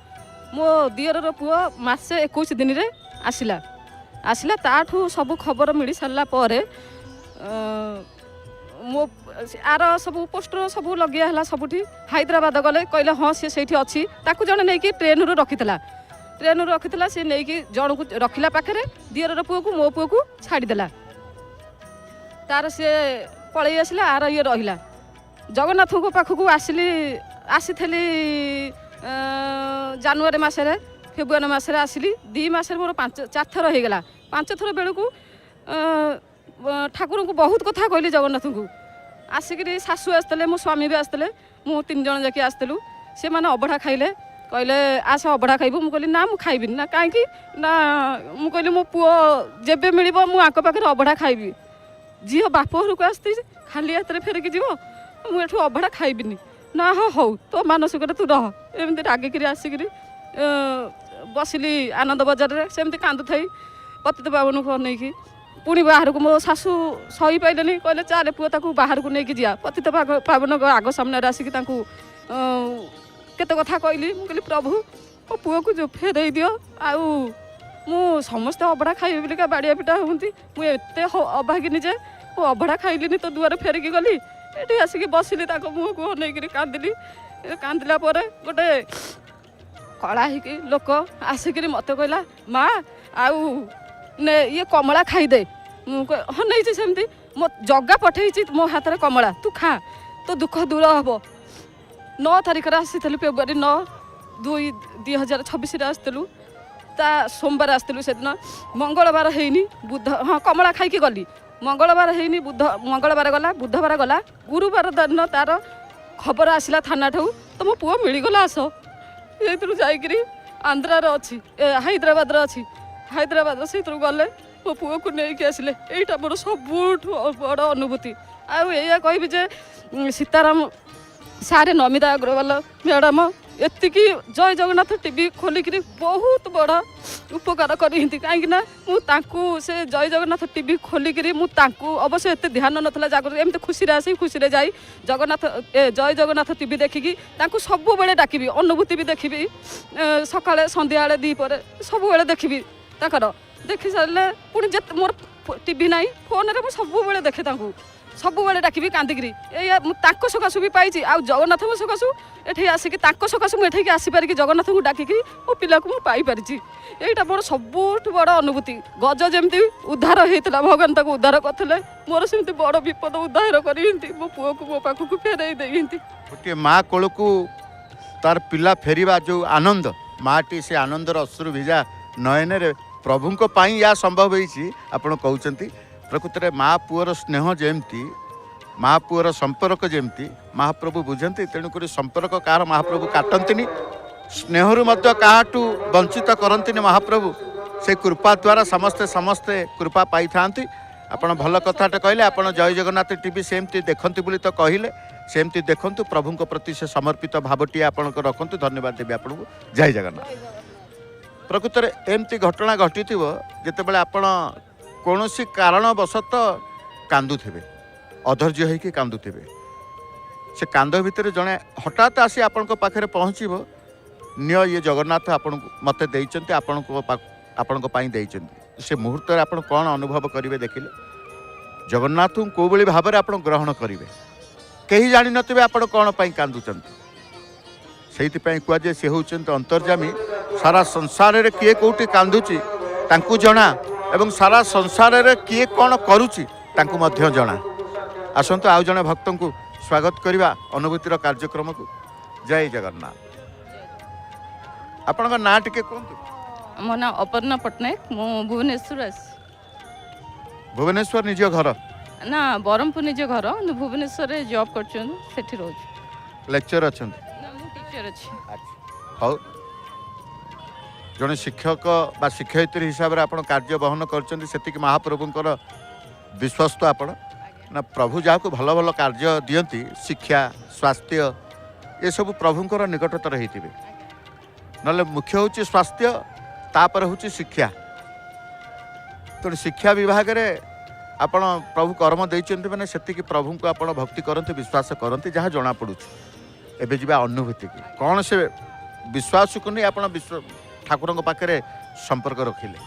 S7: ମୋ ଦିଅରର ପୁଅ ମାସେ 21 ଦିନରେ ଆସିଲା। ତାଠୁ ସବୁ ଖବର ମିଳି ସାରିଲା ପରେ ମୋ ଆର ସବୁ ପୋଷ୍ଟର ସବୁ ଲଗିଆ ହେଲା ସବୁଠି। ହାଇଦ୍ରାବାଦ ଗଲେ, କହିଲେ ହଁ ସିଏ ସେଇଠି ଅଛି। ତାକୁ ଜଣେ ନେଇକି ଟ୍ରେନରୁ ରଖିଥିଲା। ଟ୍ରେନ୍ରୁ ରଖିଥିଲା ସେ ନେଇକି ଜଣକୁ ରଖିଲା ପାଖରେ ଦିଅରର ପୁଅକୁ ମୋ ପୁଅକୁ ଛାଡ଼ିଦେଲା ତାର ସିଏ ପଳେଇ ଆସିଲା ଆର ଇଏ ରହିଲା ଜଗନ୍ନାଥଙ୍କ ପାଖକୁ ଆସିଥିଲି ଜାନୁଆରୀ ମାସରେ ଫେବୃଆରୀ ମାସରେ ଆସିଲି 2 ମାସରେ ମୋର 4 ଥର ହେଇଗଲା 5 ଥର ବେଳକୁ ଠାକୁରଙ୍କୁ ବହୁତ କଥା କହିଲି ଜଗନ୍ନାଥଙ୍କୁ ଆସିକିରି ଶାଶୁ ଆସିଥିଲେ ମୋ ସ୍ୱାମୀ ବି ଆସିଥିଲେ ମୁଁ 3 ଜଣ ଯାକି ଆସିଥିଲୁ ସେମାନେ ଅବଢ଼ା ଖାଇଲେ କହିଲେ ଆସ ଅବଢ଼ା ଖାଇବୁ ମୁଁ କହିଲି ନା ମୁଁ ଖାଇବିନି ନା କାହିଁକି ନା ମୁଁ କହିଲି ମୋ ପୁଅ ଯେବେ ମିଳିବ ମୁଁ ଆଙ୍କ ପାଖରେ ଅବଢ଼ା ଖାଇବି ଝିଅ ବାପ ଘରକୁ ଆସିଛି ଖାଲି ହାତରେ ଫେରିକି ଯିବ ମୁଁ ଏଠୁ ଅବଢ଼ା ଖାଇବିନି ନା ହଉ ତୋ ମାନସିକରେ ତୁ ରହ ଏମିତି ରାଗିକିରି ଆସିକିରି ବସିଲି ଆନନ୍ଦ ବଜାରରେ ସେମିତି କାନ୍ଦୁଥାଇ ପତିତ ପାବନକୁ ଅନେଇକି ପୁଣି ବାହାରକୁ ମୋ ଶାଶୁ ସହିପାଇଲେନି କହିଲେ ଚାଲେ ପୁଅ ତାକୁ ବାହାରକୁ ନେଇକି ଯିବା ପତିତ ପାବନଙ୍କ ଆଗ ସାମ୍ନାରେ ଆସିକି ତାଙ୍କୁ କେତେ କଥା କହିଲି ମୁଁ କହିଲି ପ୍ରଭୁ ମୋ ପୁଅକୁ ଯେଉଁ ଫେରେଇ ଦିଅ ଆଉ ମୁଁ ସମସ୍ତେ ଅବଢ଼ା ଖାଇବି ବୋଲିକା ବାଡ଼ିଆ ପିଟା ହୁଅନ୍ତି ମୁଁ ଏତେ ଅଭାଗିନି ଯେ ମୁଁ ଅବଢ଼ା ଖାଇଲିନି ତ ଦୁଆରେ ଫେରିକି ଗଲି ଏଠି ଆସିକି ବସିଲି ତାଙ୍କ ମୁହଁକୁ ଅନେଇକିରି କାନ୍ଦିଲି କାନ୍ଦିଲା ପରେ ଗୋଟେ କଳା ହେଇକି ଲୋକ ଆସିକିରି ମୋତେ କହିଲା ମା ଆଉ ନେ ଇଏ କମଳା ଖାଇଦେ ମୁଁ ଅନେଇଛି ସେମିତି ମୋ ଜଗା ପଠେଇଛି ମୋ ହାତରେ କମଳା ତୁ ଖା ତୋ ଦୁଃଖ ଦୂର ହେବ 9 ତାରିଖରେ ଆସିଥିଲୁ ଫେବୃଆରୀ 9/2/2026 ଆସିଥିଲୁ ତା ସୋମବାର ଆସିଥିଲୁ ସେଦିନ ମଙ୍ଗଳବାର ହେଇନି ହଁ କମଳା ଖାଇକି ଗଲି ମଙ୍ଗଳବାର ହେଇନି ମଙ୍ଗଳବାର ଗଲା ବୁଧବାର ଗଲା ଗୁରୁବାର ଦିନ ତାର ଖବର ଆସିଲା ଥାନାଠୁ ତମ ପୁଅ ମିଳିଗଲା ଆସ ସେଇଥିରୁ ଯାଇକିରି ଆନ୍ଧ୍ରାରେ ଅଛି ହାଇଦ୍ରାବାଦରେ ଅଛି ହାଇଦ୍ରାବାଦ ସେଇଥିରୁ ଗଲେ ମୋ ପୁଅକୁ ନେଇକି ଆସିଲେ ଏଇଟା ମୋର ସବୁଠୁ ବଡ଼ ଅନୁଭୂତି ଆଉ ଏଇଆ କହିବି ଯେ ସୀତାରାମ ସାରେ ନମିତା ଅଗ୍ରୱାଲ ମ୍ୟାଡ଼ାମ ଏତିକି ଜୟ ଜଗନ୍ନାଥ ଟିଭି ଖୋଲିକିରି ବହୁତ ବଡ଼ ଉପକାର କରିଛନ୍ତି କାହିଁକିନା ମୁଁ ତାଙ୍କୁ ସେ ଜୟ ଜଗନ୍ନାଥ ଟିଭି ଖୋଲିକିରି ମୁଁ ତାଙ୍କୁ ଅବଶ୍ୟ ଏତେ ଧ୍ୟାନ ନଥିଲା ଜାଗର ଏମିତି ଖୁସିରେ ଆସି ଖୁସିରେ ଯାଇ ଜୟ ଜଗନ୍ନାଥ ଟିଭି ଦେଖିକି ତାଙ୍କୁ ସବୁବେଳେ ଡାକିବି ଅନୁଭୂତି ବି ଦେଖିବି ସକାଳେ ସନ୍ଧ୍ୟାବେଳେ ଦ୍ୱିପହରେ ସବୁବେଳେ ଦେଖିବି ତାଙ୍କର ଦେଖି ସାରିଲେ ପୁଣି ଯେତେ ମୋର ଟିଭି ନାହିଁ ଫୋନରେ ମୁଁ ସବୁବେଳେ ଦେଖେ ତାଙ୍କୁ ସବୁବେଳେ ଡାକିବି କାନ୍ଦିକିରି ଏଇଆ ମୁଁ ତାଙ୍କ ସକାଶୁ ବି ପାଇଛି ଆଉ ଜଗନ୍ନାଥଙ୍କ ସକାଶୁ ଏଠି ଆସିକି ତାଙ୍କ ସକାଶୁ ମୁଁ ଏଠିକି ଆସିପାରିକି ଜଗନ୍ନାଥଙ୍କୁ ଡାକିକି ମୋ ପିଲାକୁ ମୁଁ ପାଇପାରିଛି ଏଇଟା ମୋର ସବୁଠୁ ବଡ଼ ଅନୁଭୂତି ଗଜ ଯେମିତି ଉଦ୍ଧାର ହେଇଥିଲା ଭଗବାନ ତାକୁ ଉଦ୍ଧାର କରିଥିଲେ ମୋର ସେମିତି ବଡ଼ ବିପଦ ଉଦ୍ଧାର କରିଛନ୍ତି ମୋ ପୁଅକୁ ମୋ ପାଖକୁ ଫେରାଇ ଦେଇଛନ୍ତି
S1: ଗୋଟିଏ ମା କୋଳକୁ ତାର ପିଲା ଫେରିବା ଯେଉଁ ଆନନ୍ଦ ମାଟି ସେ ଆନନ୍ଦର ଅଶ୍ରୁ ଭିଜା ନୟନରେ ପ୍ରଭୁଙ୍କ ପାଇଁ ଏହା ସମ୍ଭବ ହେଇଛି ଆପଣ କହୁଛନ୍ତି ପ୍ରକୃତରେ ମା ପୁଅର ସ୍ନେହ ଯେମିତି ମା ପୁଅର ସମ୍ପର୍କ ଯେମିତି ମହାପ୍ରଭୁ ବୁଝନ୍ତି ତେଣୁକରି ସମ୍ପର୍କ କାହାର ମହାପ୍ରଭୁ କାଟନ୍ତିନି ସ୍ନେହରୁ ମଧ୍ୟ କାହାଠୁ ବଞ୍ଚିତ କରନ୍ତିନି ମହାପ୍ରଭୁ ସେ କୃପା ଦ୍ୱାରା ସମସ୍ତେ କୃପା ପାଇଥାନ୍ତି ଆପଣ ଭଲ କଥାଟେ କହିଲେ ଆପଣ ଜୟ ଜଗନ୍ନାଥ ଟିଭି ସେମିତି ଦେଖନ୍ତି ବୋଲି ତ କହିଲେ ସେମିତି ଦେଖନ୍ତୁ ପ୍ରଭୁଙ୍କ ପ୍ରତି ସେ ସମର୍ପିତ ଭାବଟିଏ ଆପଣଙ୍କ ରଖନ୍ତୁ ଧନ୍ୟବାଦ ଦେବି ଆପଣଙ୍କୁ ଜୟ ଜଗନ୍ନାଥ ପ୍ରକୃତରେ ଏମିତି ଘଟଣା ଘଟିଥିବ ଯେତେବେଳେ ଆପଣ କୌଣସି କାରଣବଶତଃ କାନ୍ଦୁଥିବେ ଅଧୈର୍ଯ୍ୟ ହେଇକି କାନ୍ଦୁଥିବେ ସେ କାନ୍ଦ ଭିତରେ ଜଣେ ହଠାତ୍ ଆସି ଆପଣଙ୍କ ପାଖରେ ପହଞ୍ଚିବ ନିୟ ଇଏ ଜଗନ୍ନାଥ ଆପଣଙ୍କୁ ମୋତେ ଦେଇଛନ୍ତି ଆପଣଙ୍କ ପାଇଁ ଦେଇଛନ୍ତି ସେ ମୁହୂର୍ତ୍ତରେ ଆପଣ କ'ଣ ଅନୁଭବ କରିବେ ଦେଖିଲେ ଜଗନ୍ନାଥଙ୍କୁ କେଉଁଭଳି ଭାବରେ ଆପଣ ଗ୍ରହଣ କରିବେ କେହି ଜାଣିନଥିବେ ଆପଣ କ'ଣ ପାଇଁ କାନ୍ଦୁଛନ୍ତି ସେଇଥିପାଇଁ କୁହାଯାଏ ସେ ହେଉଛନ୍ତି ଅନ୍ତର୍ଯାମୀ ସାରା ସଂସାରରେ କିଏ କେଉଁଠି କାନ୍ଦୁଛି ତାଙ୍କୁ ଜଣା ଏବଂ ସାରା ସଂସାରରେ କିଏ କ'ଣ କରୁଛି ତାଙ୍କୁ ମଧ୍ୟ ଜଣା ଆସନ୍ତୁ ଆଉ ଜଣେ ଭକ୍ତଙ୍କୁ ସ୍ୱାଗତ କରିବା ଅନୁଭୂତିର କାର୍ଯ୍ୟକ୍ରମକୁ ଜୟ ଜଗନ୍ନାଥ ଆପଣଙ୍କ ନାଁ ଟିକେ କୁହନ୍ତୁ
S4: ମୋ ନାଁ ଅପର୍ଣ୍ଣା ପଟ୍ଟନାୟକ ମୁଁ ଭୁବନେଶ୍ୱର ଆସି
S1: ଭୁବନେଶ୍ୱର ନିଜ ଘର
S4: ନା ବ୍ରହ୍ମପୁର ନିଜ ଘର ଭୁବନେଶ୍ୱରରେ ଜବ୍ କରୁଛନ୍ତି ସେଠି ରହୁଛୁ
S1: ଲେକ୍ଚର ଅଛନ୍ତି
S4: ନା ମୁଁ ଟିଚର ଅଛି
S1: ହଉ ଜଣେ ଶିକ୍ଷକ ବା ଶିକ୍ଷୟିତ୍ରୀ ହିସାବରେ ଆପଣ କାର୍ଯ୍ୟ ବହନ କରୁଛନ୍ତି ସେତିକି ମହାପ୍ରଭୁଙ୍କର ବିଶ୍ୱସ୍ତ ଆପଣ ନା ପ୍ରଭୁ ଯାହାକୁ ଭଲ ଭଲ କାର୍ଯ୍ୟ ଦିଅନ୍ତି ଶିକ୍ଷା ସ୍ୱାସ୍ଥ୍ୟ ଏସବୁ ପ୍ରଭୁଙ୍କର ନିକଟତର ହେଇଥିବେ ନହେଲେ ମୁଖ୍ୟ ହେଉଛି ସ୍ୱାସ୍ଥ୍ୟ ତାପରେ ହେଉଛି ଶିକ୍ଷା ତେଣୁ ଶିକ୍ଷା ବିଭାଗରେ ଆପଣ ପ୍ରଭୁ କର୍ମ ଦେଇଛନ୍ତି ମାନେ ସେତିକି ପ୍ରଭୁଙ୍କୁ ଆପଣ ଭକ୍ତି କରନ୍ତି ବିଶ୍ୱାସ କରନ୍ତି ଯାହା ଜଣାପଡ଼ୁଛି ଏବେ ଯିବା ଅନୁଭୂତିକି କ'ଣ ସେ ବିଶ୍ୱାସକୁ ନେଇ ଆପଣ ଠାକୁରଙ୍କ ପାଖରେ ସମ୍ପର୍କ ରଖିଲେ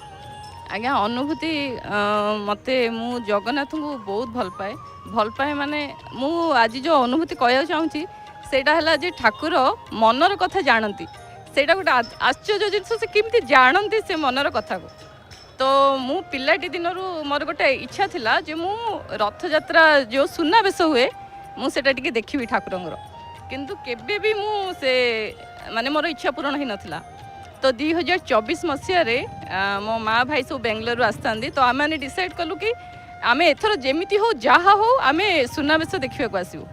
S4: ଆଜ୍ଞା ଅନୁଭୂତି ମୋତେ ମୁଁ ଜଗନ୍ନାଥଙ୍କୁ ବହୁତ ଭଲ ପାଏ ମାନେ ମୁଁ ଆଜି ଯେଉଁ ଅନୁଭୂତି କହିବାକୁ ଚାହୁଁଛି ସେଇଟା ହେଲା ଯେ ଠାକୁର ମନର କଥା ଜାଣନ୍ତି
S7: ସେଇଟା ଗୋଟେ ଆଶ୍ଚର୍ଯ୍ୟ ଜିନିଷ ସେ କେମିତି ଜାଣନ୍ତି ସେ ମନର କଥାକୁ। ତ ମୁଁ ପିଲାଟି ଦିନରୁ ମୋର ଗୋଟେ ଇଚ୍ଛା ଥିଲା ଯେ ମୁଁ ରଥଯାତ୍ରା ଯେଉଁ ସୁନାବେଶ ହୁଏ ମୁଁ ସେଇଟା ଟିକେ ଦେଖିବି ଠାକୁରଙ୍କର, କିନ୍ତୁ କେବେ ବି ମୁଁ ସେ ମାନେ ମୋର ଇଚ୍ଛା ପୂରଣ ହେଇନଥିଲା। ତ 2024 ମସିହାରେ ମୋ ମା ଭାଇ ସବୁ ବେଙ୍ଗଲୋରରୁ ଆସିଥାନ୍ତି, ତ ଆମେ ଡିସାଇଡ଼୍ କଲୁ କି ଆମେ ଏଥର ଯେମିତି ହଉ ଯାହା ହଉ ଆମେ ସୁନାବେଶ ଦେଖିବାକୁ ଆସିବୁ।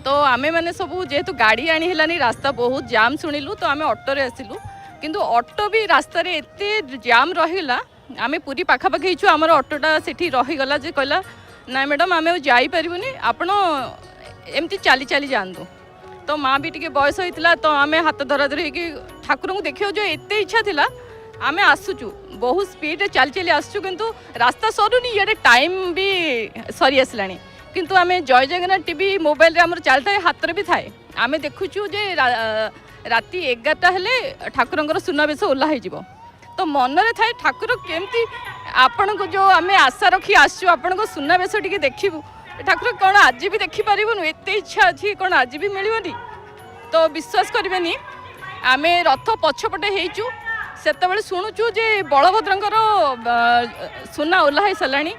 S7: ତ ଆମେ ମାନେ ସବୁ ଯେହେତୁ ଗାଡ଼ି ଆଣି ହେଲାନି, ରାସ୍ତା ବହୁତ ଜାମ୍ ଶୁଣିଲୁ, ତ ଆମେ ଅଟୋରେ ଆସିଲୁ। କିନ୍ତୁ ଅଟୋ ବି ରାସ୍ତାରେ ଏତେ ଜାମ୍ ରହିଗଲା, ଆମେ ପୁରୀ ପାଖାପାଖି ହେଇଛୁ, ଆମର ଅଟୋଟା ସେଠି ରହିଗଲା ଯେ କହିଲା ନାଇଁ ମ୍ୟାଡ଼ାମ୍ ଆମେ ଆଉ ଯାଇପାରିବୁନି, ଆପଣ ଏମିତି ଚାଲି ଚାଲି ଯାଆନ୍ତୁ। ତ ମା ବି ଟିକେ ବୟସ ହେଇଥିଲା, ତ ଆମେ ହାତ ଧରାଧରି ହେଇକି ଠାକୁରଙ୍କୁ ଦେଖିବାକୁ ଯେଉଁ ଏତେ ଇଚ୍ଛା ଥିଲା ଆମେ ଆସୁଛୁ, ବହୁତ ସ୍ପିଡ଼ରେ ଚାଲି ଚାଲି ଆସୁଛୁ, କିନ୍ତୁ ରାସ୍ତା ସରୁନି, ଇଆଡ଼େ ଟାଇମ୍ ବି ସରି ଆସିଲାଣି। କିନ୍ତୁ ଆମେ ଜୟ ଜଗନ୍ନାଥ ଟିଭି ମୋବାଇଲରେ ଆମର ଚାଲିଥାଏ, ହାତରେ ବି ଥାଏ, ଆମେ ଦେଖୁଛୁ ଯେ ରାତି 11ଟା ହେଲେ ଠାକୁରଙ୍କର ସୁନାବେଶ ଓହ୍ଲା ହେଇଯିବ। ତ ମନରେ ଥାଏ ଠାକୁର କେମିତି ଆପଣଙ୍କୁ ଯେଉଁ ଆମେ ଆଶା ରଖି ଆସିଛୁ ଆପଣଙ୍କ ସୁନାବେଶ ଟିକେ ଦେଖିବୁ, ଠାକୁର କ'ଣ ଆଜି ବି ଦେଖିପାରିବୁନୁ, ଏତେ ଇଚ୍ଛା ଅଛି କ'ଣ ଆଜି ବି ମିଳିବନି। ତ ବିଶ୍ୱାସ କରିବେନି, ଆମେ ରଥ ପଛପଟେ ହେଇଛୁ, ସେତେବେଳେ ଶୁଣୁଛୁ ଯେ ବଳଭଦ୍ରଙ୍କର ସୁନା ଓହ୍ଲା ହେଇସାରିଲାଣି,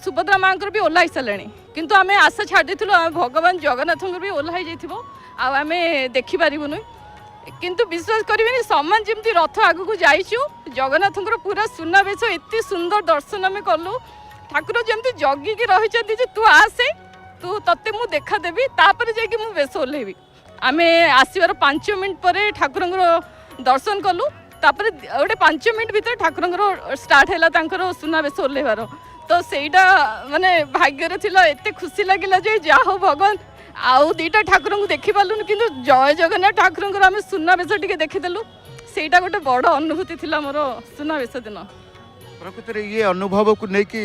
S7: ସୁଭଦ୍ରା ମାଆଙ୍କର ବି ଓହ୍ଲା ହେଇସାରିଲାଣି, କିନ୍ତୁ ଆମେ ଆଶା ଛାଡ଼ି ଦେଇଥିଲୁ ଭଗବାନ ଜଗନ୍ନାଥଙ୍କର ବି ଓହ୍ଲା ହେଇଯାଇଥିବ ଆଉ ଆମେ ଦେଖିପାରିବୁନି। କିନ୍ତୁ ବିଶ୍ୱାସ କରିବେନି, ସମାନ ଯେମିତି ରଥ ଆଗକୁ ଯାଇଛୁ, ଜଗନ୍ନାଥଙ୍କର ପୁରା ସୁନାବେଶ ଏତେ ସୁନ୍ଦର ଦର୍ଶନ ଆମେ କଲୁ। ଠାକୁର ଯେମିତି ଜଗିକି ରହିଛନ୍ତି ଯେ ତୁ ଆସେ, ତତେ ମୁଁ ଦେଖାଦେବି, ତାପରେ ଯାଇକି ମୁଁ ବେଶ ଓହ୍ଲେଇବି। ଆମେ ଆସିବାର 5 ମିନିଟ୍ ପରେ ଠାକୁରଙ୍କର ଦର୍ଶନ କଲୁ, ତାପରେ ଗୋଟେ 5 ମିନିଟ୍ ଭିତରେ ଠାକୁରଙ୍କର ଷ୍ଟାର୍ଟ ହେଲା ତାଙ୍କର ସୁନାବେଶ ଓହ୍ଲେଇବାର। ତ ସେଇଟା ମାନେ ଭାଗ୍ୟରେ ଥିଲା, ଏତେ ଖୁସି ଲାଗିଲା ଯେ ଯାହା ହଉ ଭଗବାନ ଆଉ 2ଟା ଠାକୁରଙ୍କୁ ଦେଖିପାରିଲୁନି, କିନ୍ତୁ ଜୟ ଜଗନ୍ନାଥ ଠାକୁରଙ୍କର ଆମେ ସୁନାବେଶ ଟିକେ ଦେଖିଦେଲୁ, ସେଇଟା ଗୋଟେ ବଡ଼ ଅନୁଭୂତି ଥିଲା ମୋର ସୁନାବେଶ ଦିନ।
S1: ପ୍ରକୃତରେ ଇଏ ଅନୁଭବକୁ ନେଇକି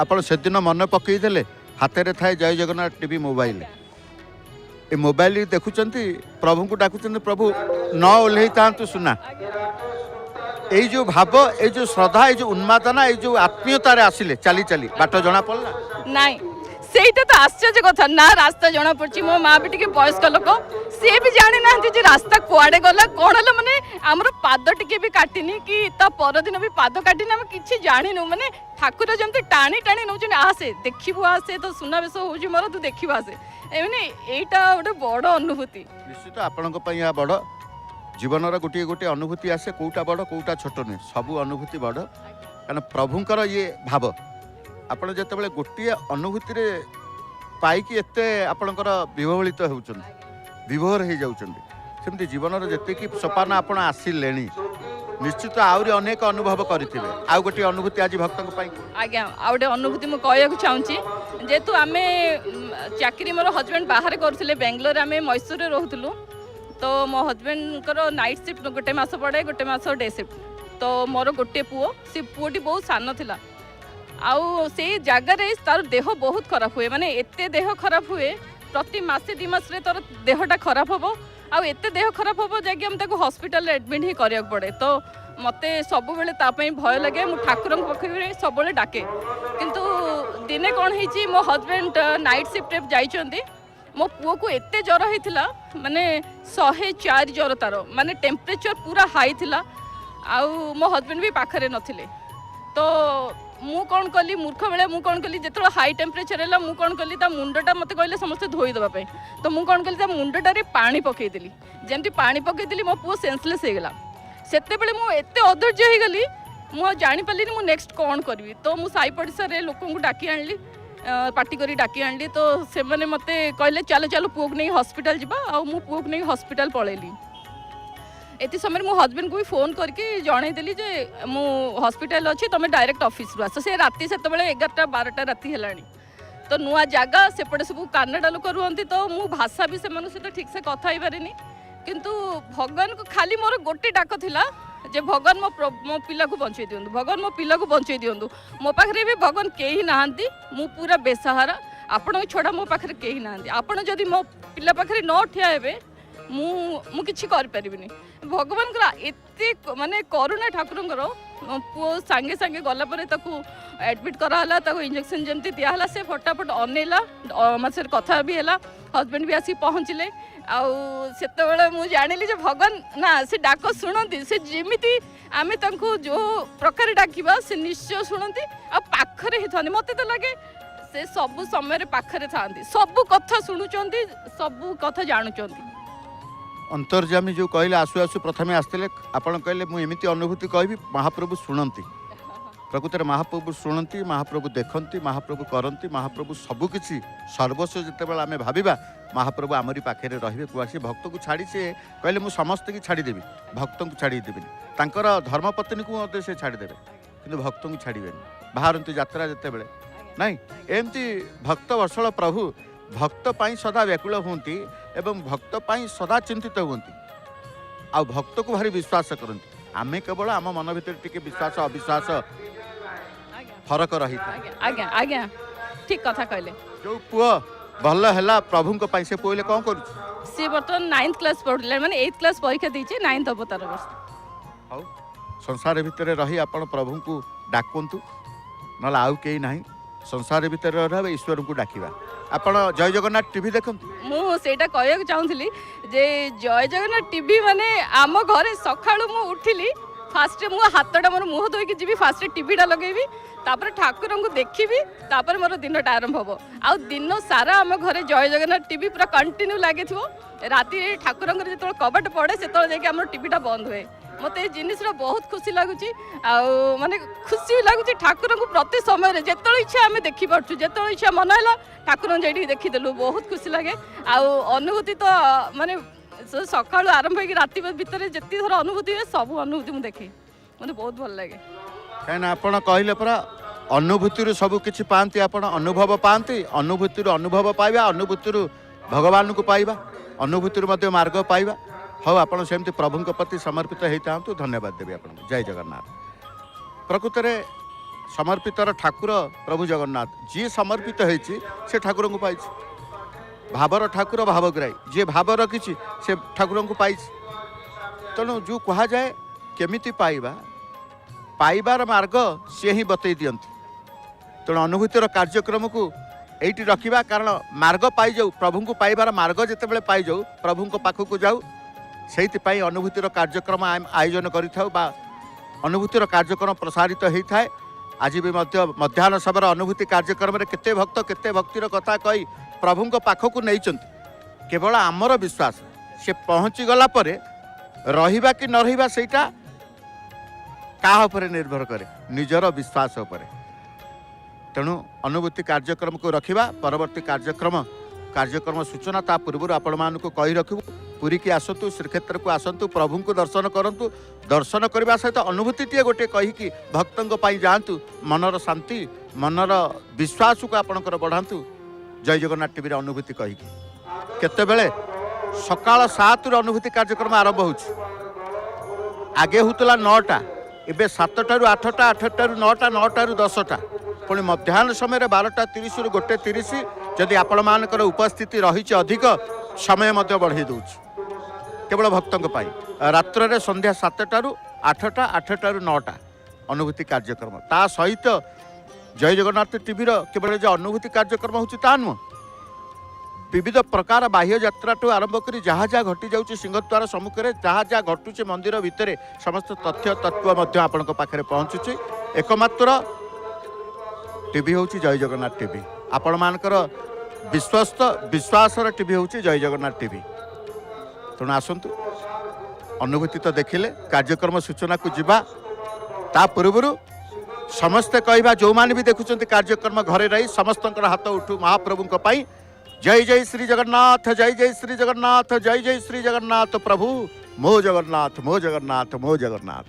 S1: ଆପଣ ସେଦିନ ମନେ ପକାଇଦେଲେ, ହାତରେ ଥାଏ ଜୟ ଜଗନ୍ନାଥ ଟିଭି ମୋବାଇଲ, ଏ ମୋବାଇଲ ଦେଖୁଛନ୍ତି, ପ୍ରଭୁଙ୍କୁ ଡାକୁଛନ୍ତି ପ୍ରଭୁ ନ ଓହ୍ଲେଇଥାନ୍ତୁ ସୁନା। ଏଇ ଯେଉଁ ଭାବ, ଏଇ ଯେଉଁ ଶ୍ରଦ୍ଧା, ଏଇ ଯେଉଁ ଉନ୍ମାଦନା, ଏଇ ଯେଉଁ ଆତ୍ମୀୟତାରେ ଆସିଲେ ଚାଲି ଚାଲି ବାଟ ଜଣା ପଡ଼ିଲା
S7: ନାଇଁ, ସେଇଟା ତ ଆଶ୍ଚର୍ଯ୍ୟ କଥା ନା, ରାସ୍ତା ଜଣା ପଡୁଛି। ମୋ ମା ବି ଟିକେ ବୟସ୍କ ଲୋକ, ସିଏ ବି ଜାଣିନାହାନ୍ତି ଯେ ରାସ୍ତା କୁଆଡେ ଗଲା କ'ଣ ହେଲା, ମାନେ ଆମର ପାଦ ଟିକେ ବି କାଟିନି କି ତା ପରଦିନ ବି ପାଦ କାଟିନି, ଆମେ କିଛି ଜାଣିନୁ, ମାନେ ଠାକୁର ଯେମିତି ଟାଣି ଟାଣି ନେଉଛନ୍ତି, ଆସେ ଦେଖିବୁ, ଆସେ ତ ସୁନାବେଶ ହେଉଛି ମୋର, ତୁ ଦେଖିବୁ ଆସେ, ଏମାନେ ଏଇଟା ଗୋଟେ ବଡ଼ ଅନୁଭୂତି।
S1: ନିଶ୍ଚିତ ଆପଣଙ୍କ ପାଇଁ ଏହା ବଡ଼, ଜୀବନର ଗୋଟିଏ ଗୋଟିଏ ଅନୁଭୂତି ଆସେ, କେଉଁଟା ବଡ଼ କେଉଁଟା ଛୋଟ ନୁହେଁ, ସବୁ ଅନୁଭୂତି ବଡ଼, କାରଣ ପ୍ରଭୁଙ୍କର ଇଏ ଭାବ। ଆପଣ ଯେତେବେଳେ ଗୋଟିଏ ଅନୁଭୂତିରେ ପାଇକି ଏତେ ଆପଣଙ୍କର ବିହ୍ୱଳିତ ହେଉଛନ୍ତି, ବିଭୋର ହେଇଯାଉଛନ୍ତି, ସେମିତି ଜୀବନର ଯେତିକି ସୋପାନ ଆପଣ ଆସିଲେଣି, ନିଶ୍ଚିତ ଆହୁରି ଅନେକ ଅନୁଭବ କରିଥିବେ। ଆଉ ଗୋଟିଏ ଅନୁଭୂତି ଆଜି ଭକ୍ତଙ୍କ ପାଇଁ।
S7: ଆଜ୍ଞା, ଆଉ ଗୋଟେ ଅନୁଭୂତି ମୁଁ କହିବାକୁ ଚାହୁଁଛି, ଯେହେତୁ ଆମେ ଚାକିରି ମୋର ହଜବେଣ୍ଡ ବାହାରେ କରୁଥିଲେ, ବେଙ୍ଗଲୋରରେ ଆମେ ମୈସୁରରେ ରହୁଥିଲୁ, ତ ମୋ ହଜବେଣ୍ଡଙ୍କର ନାଇଟ୍ ସିଫ୍ଟ ଗୋଟେ ମାସ ପଡ଼େ, ଗୋଟେ ମାସ ଡେ ସିଫ୍ଟ। ତ ମୋର ଗୋଟିଏ ପୁଅ, ସେ ପୁଅଟି ବହୁତ ସାନ ଥିଲା, ଆଉ ସେଇ ଜାଗାରେ ତାର ଦେହ ବହୁତ ଖରାପ ହୁଏ, ମାନେ ଏତେ ଦେହ ଖରାପ ହୁଏ, ପ୍ରତି ମାସେ 2 ମାସରେ ତାର ଦେହଟା ଖରାପ ହେବ, ଆଉ ଏତେ ଦେହ ଖରାପ ହେବ ଯାଇକି ଆମେ ତାକୁ ହସ୍ପିଟାଲରେ ଆଡ଼ମିଟ୍ ହିଁ କରିବାକୁ ପଡ଼େ। ତ ମୋତେ ସବୁବେଳେ ତା ପାଇଁ ଭୟ ଲାଗେ, ମୁଁ ଠାକୁରଙ୍କ ପାଖରେ ସବୁବେଳେ ଡାକେ। କିନ୍ତୁ ଦିନେ କ'ଣ ହେଇଛି, ମୋ ହଜବେଣ୍ଡ ନାଇଟ୍ ସିଫ୍ଟରେ ଯାଇଛନ୍ତି, ମୋ ପୁଅକୁ ଏତେ ଜ୍ୱର ହେଇଥିଲା, ମାନେ 104 ଜ୍ୱର ତାର, ମାନେ ଟେମ୍ପରେଚର ପୁରା ହାଇ ଥିଲା, ଆଉ ମୋ ହଜବେଣ୍ଡ ବି ପାଖରେ ନଥିଲେ। ତ ମୁଁ କ'ଣ କଲି, ମୂର୍ଖ ବେଳେ ମୁଁ କ'ଣ କଲି, ଯେତେବେଳେ ହାଇ ଟେମ୍ପରେଚର ହେଲା ମୁଁ କ'ଣ କଲି, ତା ମୁଣ୍ଡଟା ମୋତେ କହିଲେ ସମସ୍ତେ ଧୋଇ ଦେବା ପାଇଁ, ତ ମୁଁ କ'ଣ କଲି, ତା ମୁଣ୍ଡଟାରେ ପାଣି ପକାଇଦେଲି, ଯେମିତି ପାଣି ପକାଇଦେଲି ମୋ ପୁଅ ସେନ୍ସଲେସ୍ ହେଇଗଲା। ସେତେବେଳେ ମୁଁ ଏତେ ଅଧୈର୍ଯ୍ୟ ହେଇଗଲି, ମୁଁ ଆଉ ଜାଣିପାରିଲିନି ମୁଁ ନେକ୍ସଟ କ'ଣ କରିବି। ତ ମୁଁ ସାଇ ପଡ଼ିଶାରେ ଲୋକଙ୍କୁ ଡାକି ଆଣିଲି, ପାର୍ଟି କରି ଡାକି ଆଣିଲି, ତ ସେମାନେ ମୋତେ କହିଲେ ଚାଲ ଚାଲ ପୁଅକୁ ନେଇ ହସ୍ପିଟାଲ ଯିବା, ଆଉ ମୁଁ ପୁଅକୁ ନେଇ ହସ୍ପିଟାଲ ପଳେଇଲି। ଏତେ ସମୟରେ ମୋ ହଜବେଣ୍ଡକୁ ବି ଫୋନ୍ କରିକି ଜଣେଇଦେଲି ଯେ ମୁଁ ହସ୍ପିଟାଲ ଅଛି, ତୁମେ ଡାଇରେକ୍ଟ ଅଫିସରୁ ଆସ। ସେ ରାତି ସେତେବେଳେ 11ଟା 12ଟା ରାତି ହେଲାଣି, ତ ନୂଆ ଜାଗା, ସେପଟେ ସବୁ କାନାଡ଼ା ଲୋକ ରୁହନ୍ତି, ତ ମୁଁ ଭାଷା ବି ସେମାନଙ୍କ ସହିତ ଠିକ୍ସେ କଥା ହେଇପାରିନି। କିନ୍ତୁ ଭଗବାନଙ୍କୁ ଖାଲି ମୋର ଗୋଟେ ଡାକ ଥିଲା ଯେ ଭଗବାନ ମୋ ପିଲାକୁ ବଞ୍ଚେଇ ଦିଅନ୍ତୁ, ଭଗବାନ ମୋ ପିଲାକୁ ବଞ୍ଚେଇ ଦିଅନ୍ତୁ। ମୋ ପାଖରେ ବି ଭଗବାନ କେହି ନାହାନ୍ତି, ମୁଁ ପୁରା ବେସାହାରା, ଆପଣଙ୍କ ଛଡ଼ା ମୋ ପାଖରେ କେହି ନାହାନ୍ତି। ଆପଣ ଯଦି ମୋ ପିଲା ପାଖରେ ନ ଠିଆ ହେବେ ମୁଁ କିଛି କରିପାରିବିନି ଭଗବାନଙ୍କର ଏତେ ମାନେ କରୁଣା ଠାକୁରଙ୍କର ପୁଅ ସାଙ୍ଗେ ସାଙ୍ଗେ ଗଲା ପରେ ତାକୁ ଆଡମିଟ୍ କରାହେଲା ତାକୁ ଇଞ୍ଜେକ୍ସନ୍ ଯେମିତି ଦିଆହେଲା ସେ ଫଟାଫଟ ଅନେଇଲା ମୋ ସହିତ କଥା ବି ହେଲା ହଜବେଣ୍ଡ ବି ଆସିକି ପହଞ୍ଚିଲେ ଆଉ ସେତେବେଳେ ମୁଁ ଜାଣିଲି ଯେ ଭଗବାନ ନା ସେ ଡାକ ଶୁଣନ୍ତି ସେ ଯେମିତି ଆମେ ତାଙ୍କୁ ଯେଉଁ ପ୍ରକାର ଡାକିବା ସେ ନିଶ୍ଚୟ ଶୁଣନ୍ତି ଆଉ ପାଖରେ ହିଁ ଥାନ୍ତି ମୋତେ ତ ଲାଗେ ସେ ସବୁ ସମୟରେ ପାଖରେ ଥାନ୍ତି ସବୁ କଥା ଶୁଣୁଛନ୍ତି ସବୁ କଥା ଜାଣୁଛନ୍ତି
S1: अंतर्जामी जो कहले आसु आसु प्रथमे आसते आपण कहले मुझे एमती अनुभूति कहबी महाप्रभु शुणती प्रकृत में महाप्रभु शुणती महाप्रभु देखती महाप्रभु करती महाप्रभु सबकिछि सर्वस्व जितेबाला आम भाविबा महाप्रभु आमरी पाखे रे कुआसी भक्त को छाड़ी से कहले मुझे समस्त की छाड़देवी भक्त को छाड़ी देविनी तांकर धर्मपत्नी को से छाड़देवे कि भक्त को छाड़े बाहरती यात्रा जिते बड़े नाई एमती भक्त वत्सल प्रभु भक्त पाई सदा व्याकुल होती एवं भक्त पाई सदा चिंतित होती आ भक्त को भारी विश्वास करती आमे केवल आम मन भीतर टिके विश्वास अविश्वास फरक रही
S7: आज्ञा आज्ञा ठीक कथा कहले
S1: जो पुआ भल है प्रभु को से पुले कौन कर
S7: सी बर्तमान 9th क्लास पढ़ले माने 8th क्लास परीक्षा दीचे 9th अब तार वर्ष
S1: हाउ संसार भितर रही आपण प्रभु को डाकंतु नला आउ केही नाही संसार भितर रह ईश्वर को डाकिबा आपण जय जगन्नाथ टीवी देखंतु
S7: मु सेटा कहया चाहूली जे जय जगन्नाथ टीवी माने आम घरे सखाळु मु उठिली फास्ट मु हाथटा मोर मुह धोई जीवी फास्ट टीवीटा लगेबी तापर ठाकुर को देखी तापर मोर दिनटा आरंभ हम आउ दिन सारा आम घरे जय जगन्नाथ टीवी पूरा कंटिन्यू लगे राति ठाकुर जो कबाट पड़े से आम टीवीटा बंद हुए मत जिनसा बहुत खुशी लगुच माने खुशी लगुच ठाकुर को प्रति समय जो इच्छा आम देखी पार्छु जो इच्छा मन है ठाकुर जाइए देखीदेलु बहुत खुशी लगे अनुभूति तो माने सका आरंभ हो राति भितर जिते थर अनुभूति हुए सब अनुभूति मुझे देखे मत बहुत भल लगे
S1: कहीं आपण कहले परा अनुभूति सब किछि पाती आपण अनुभव पाती अनुभूति अनुभव पाइबा अनुभूति भगवान को पाइबा अनुभूति मार्ग पाइबा हाँ आपड़ सेमती प्रभु प्रति समर्पित होता धन्यवाद देवी आप जय जगन्नाथ प्रकृत में समर्पितर ठाकुर प्रभु जगन्नाथ जी समर्पित होती से ठाकुर को पाई भावर ठाकुर भावग्राही जी भाव रखी से ठाकुर को पाई तेणु जो कह जाए केमिति पाइबा पाइबार मार्ग सी ही बतई दियंती तेणु अनुभूतिर कार्यक्रम को एठी रखिबा कारण मार्ग पाई जाऊ प्रभु को पाइबार मार्ग जितेबाला पाई जाऊ प्रभु को पाखक जाऊ से अनुभूतिर कार्यक्रम आयोजन करा अनुभूतिर कार्यक्रम प्रसारित होता है आज भी मध्याह्न सभार अनुभूति कार्यक्रम केते भक्त केते भक्तिर कथा कही प्रभु को पाखक नहीं केवल आमर विश्वास से पहुँची गला परे रहिबा कि न रहिबा सेटा काहा उपरे निर्भर करे निजर विश्वास उपरे तेणु अनुभूति कार्यक्रम को रखिबा परवर्ती कार्यक्रम सूचना ता पूर्व आपण मानक कही रखिबु पुरी की आसतु श्रीक्षेत्र को आसतु प्रभु को दर्शन करंतु दर्शन करने सहित अनुभूति टे गोटे कहीकि भक्तों पर जातु मनर शांति मनर विश्वास को आपणकर बढ़ातु जय जगन्नाथ टीवी अनुभूति कहीकि केतेबेले सकाळ 7 रु अनुभूति कार्यक्रम आरंभ होछि आगे होतला 9टा एबे 7 रु 8टा 8टा रु 9टा 9टा रु 10टा पुणी मध्याह्न समय 12:30 रु 1:30 जदि आपण मानकर उपस्थिति रही अधिक समय बढ़े दूची केवल भक्तों रात्र संध्या 7टा रु 8टा 8टा रु 9टा अनुभूति कार्यक्रम ता सहित जय जगन्नाथ टीवी केवल जो अनुभूति कार्यक्रम होची ता नुह विविध प्रकार बाह्य यात्रा ठू आरंभ कर जहाँ जहाँ घटी जाऊँगी सिंहद्वार सम्मुख में जहाँ जहाँ घटुचे मंदिर भितर समस्त तथ्य तत्व आपण पाखे पहुँचुची एकमात्र टीवी हूँ जय जगन्नाथ टीवी आपण मानकर विश्वस्त विश्वासर टीवी हूँ जय जगन्नाथ टीवी तेणु आसतु अनुभूति तो देखिले कार्यक्रम सूचना को जीवा ता पूर्व समस्ते कहवा जो मैंने भी देखुं कार्यक्रम घरे रही समस्त हाथ उठू महाप्रभु जय जय श्री जगन्नाथ जय जय श्री जगन्नाथ जय जय श्री जगन्नाथ प्रभु मो जगन्नाथ मो जगन्नाथ मो जगन्नाथ।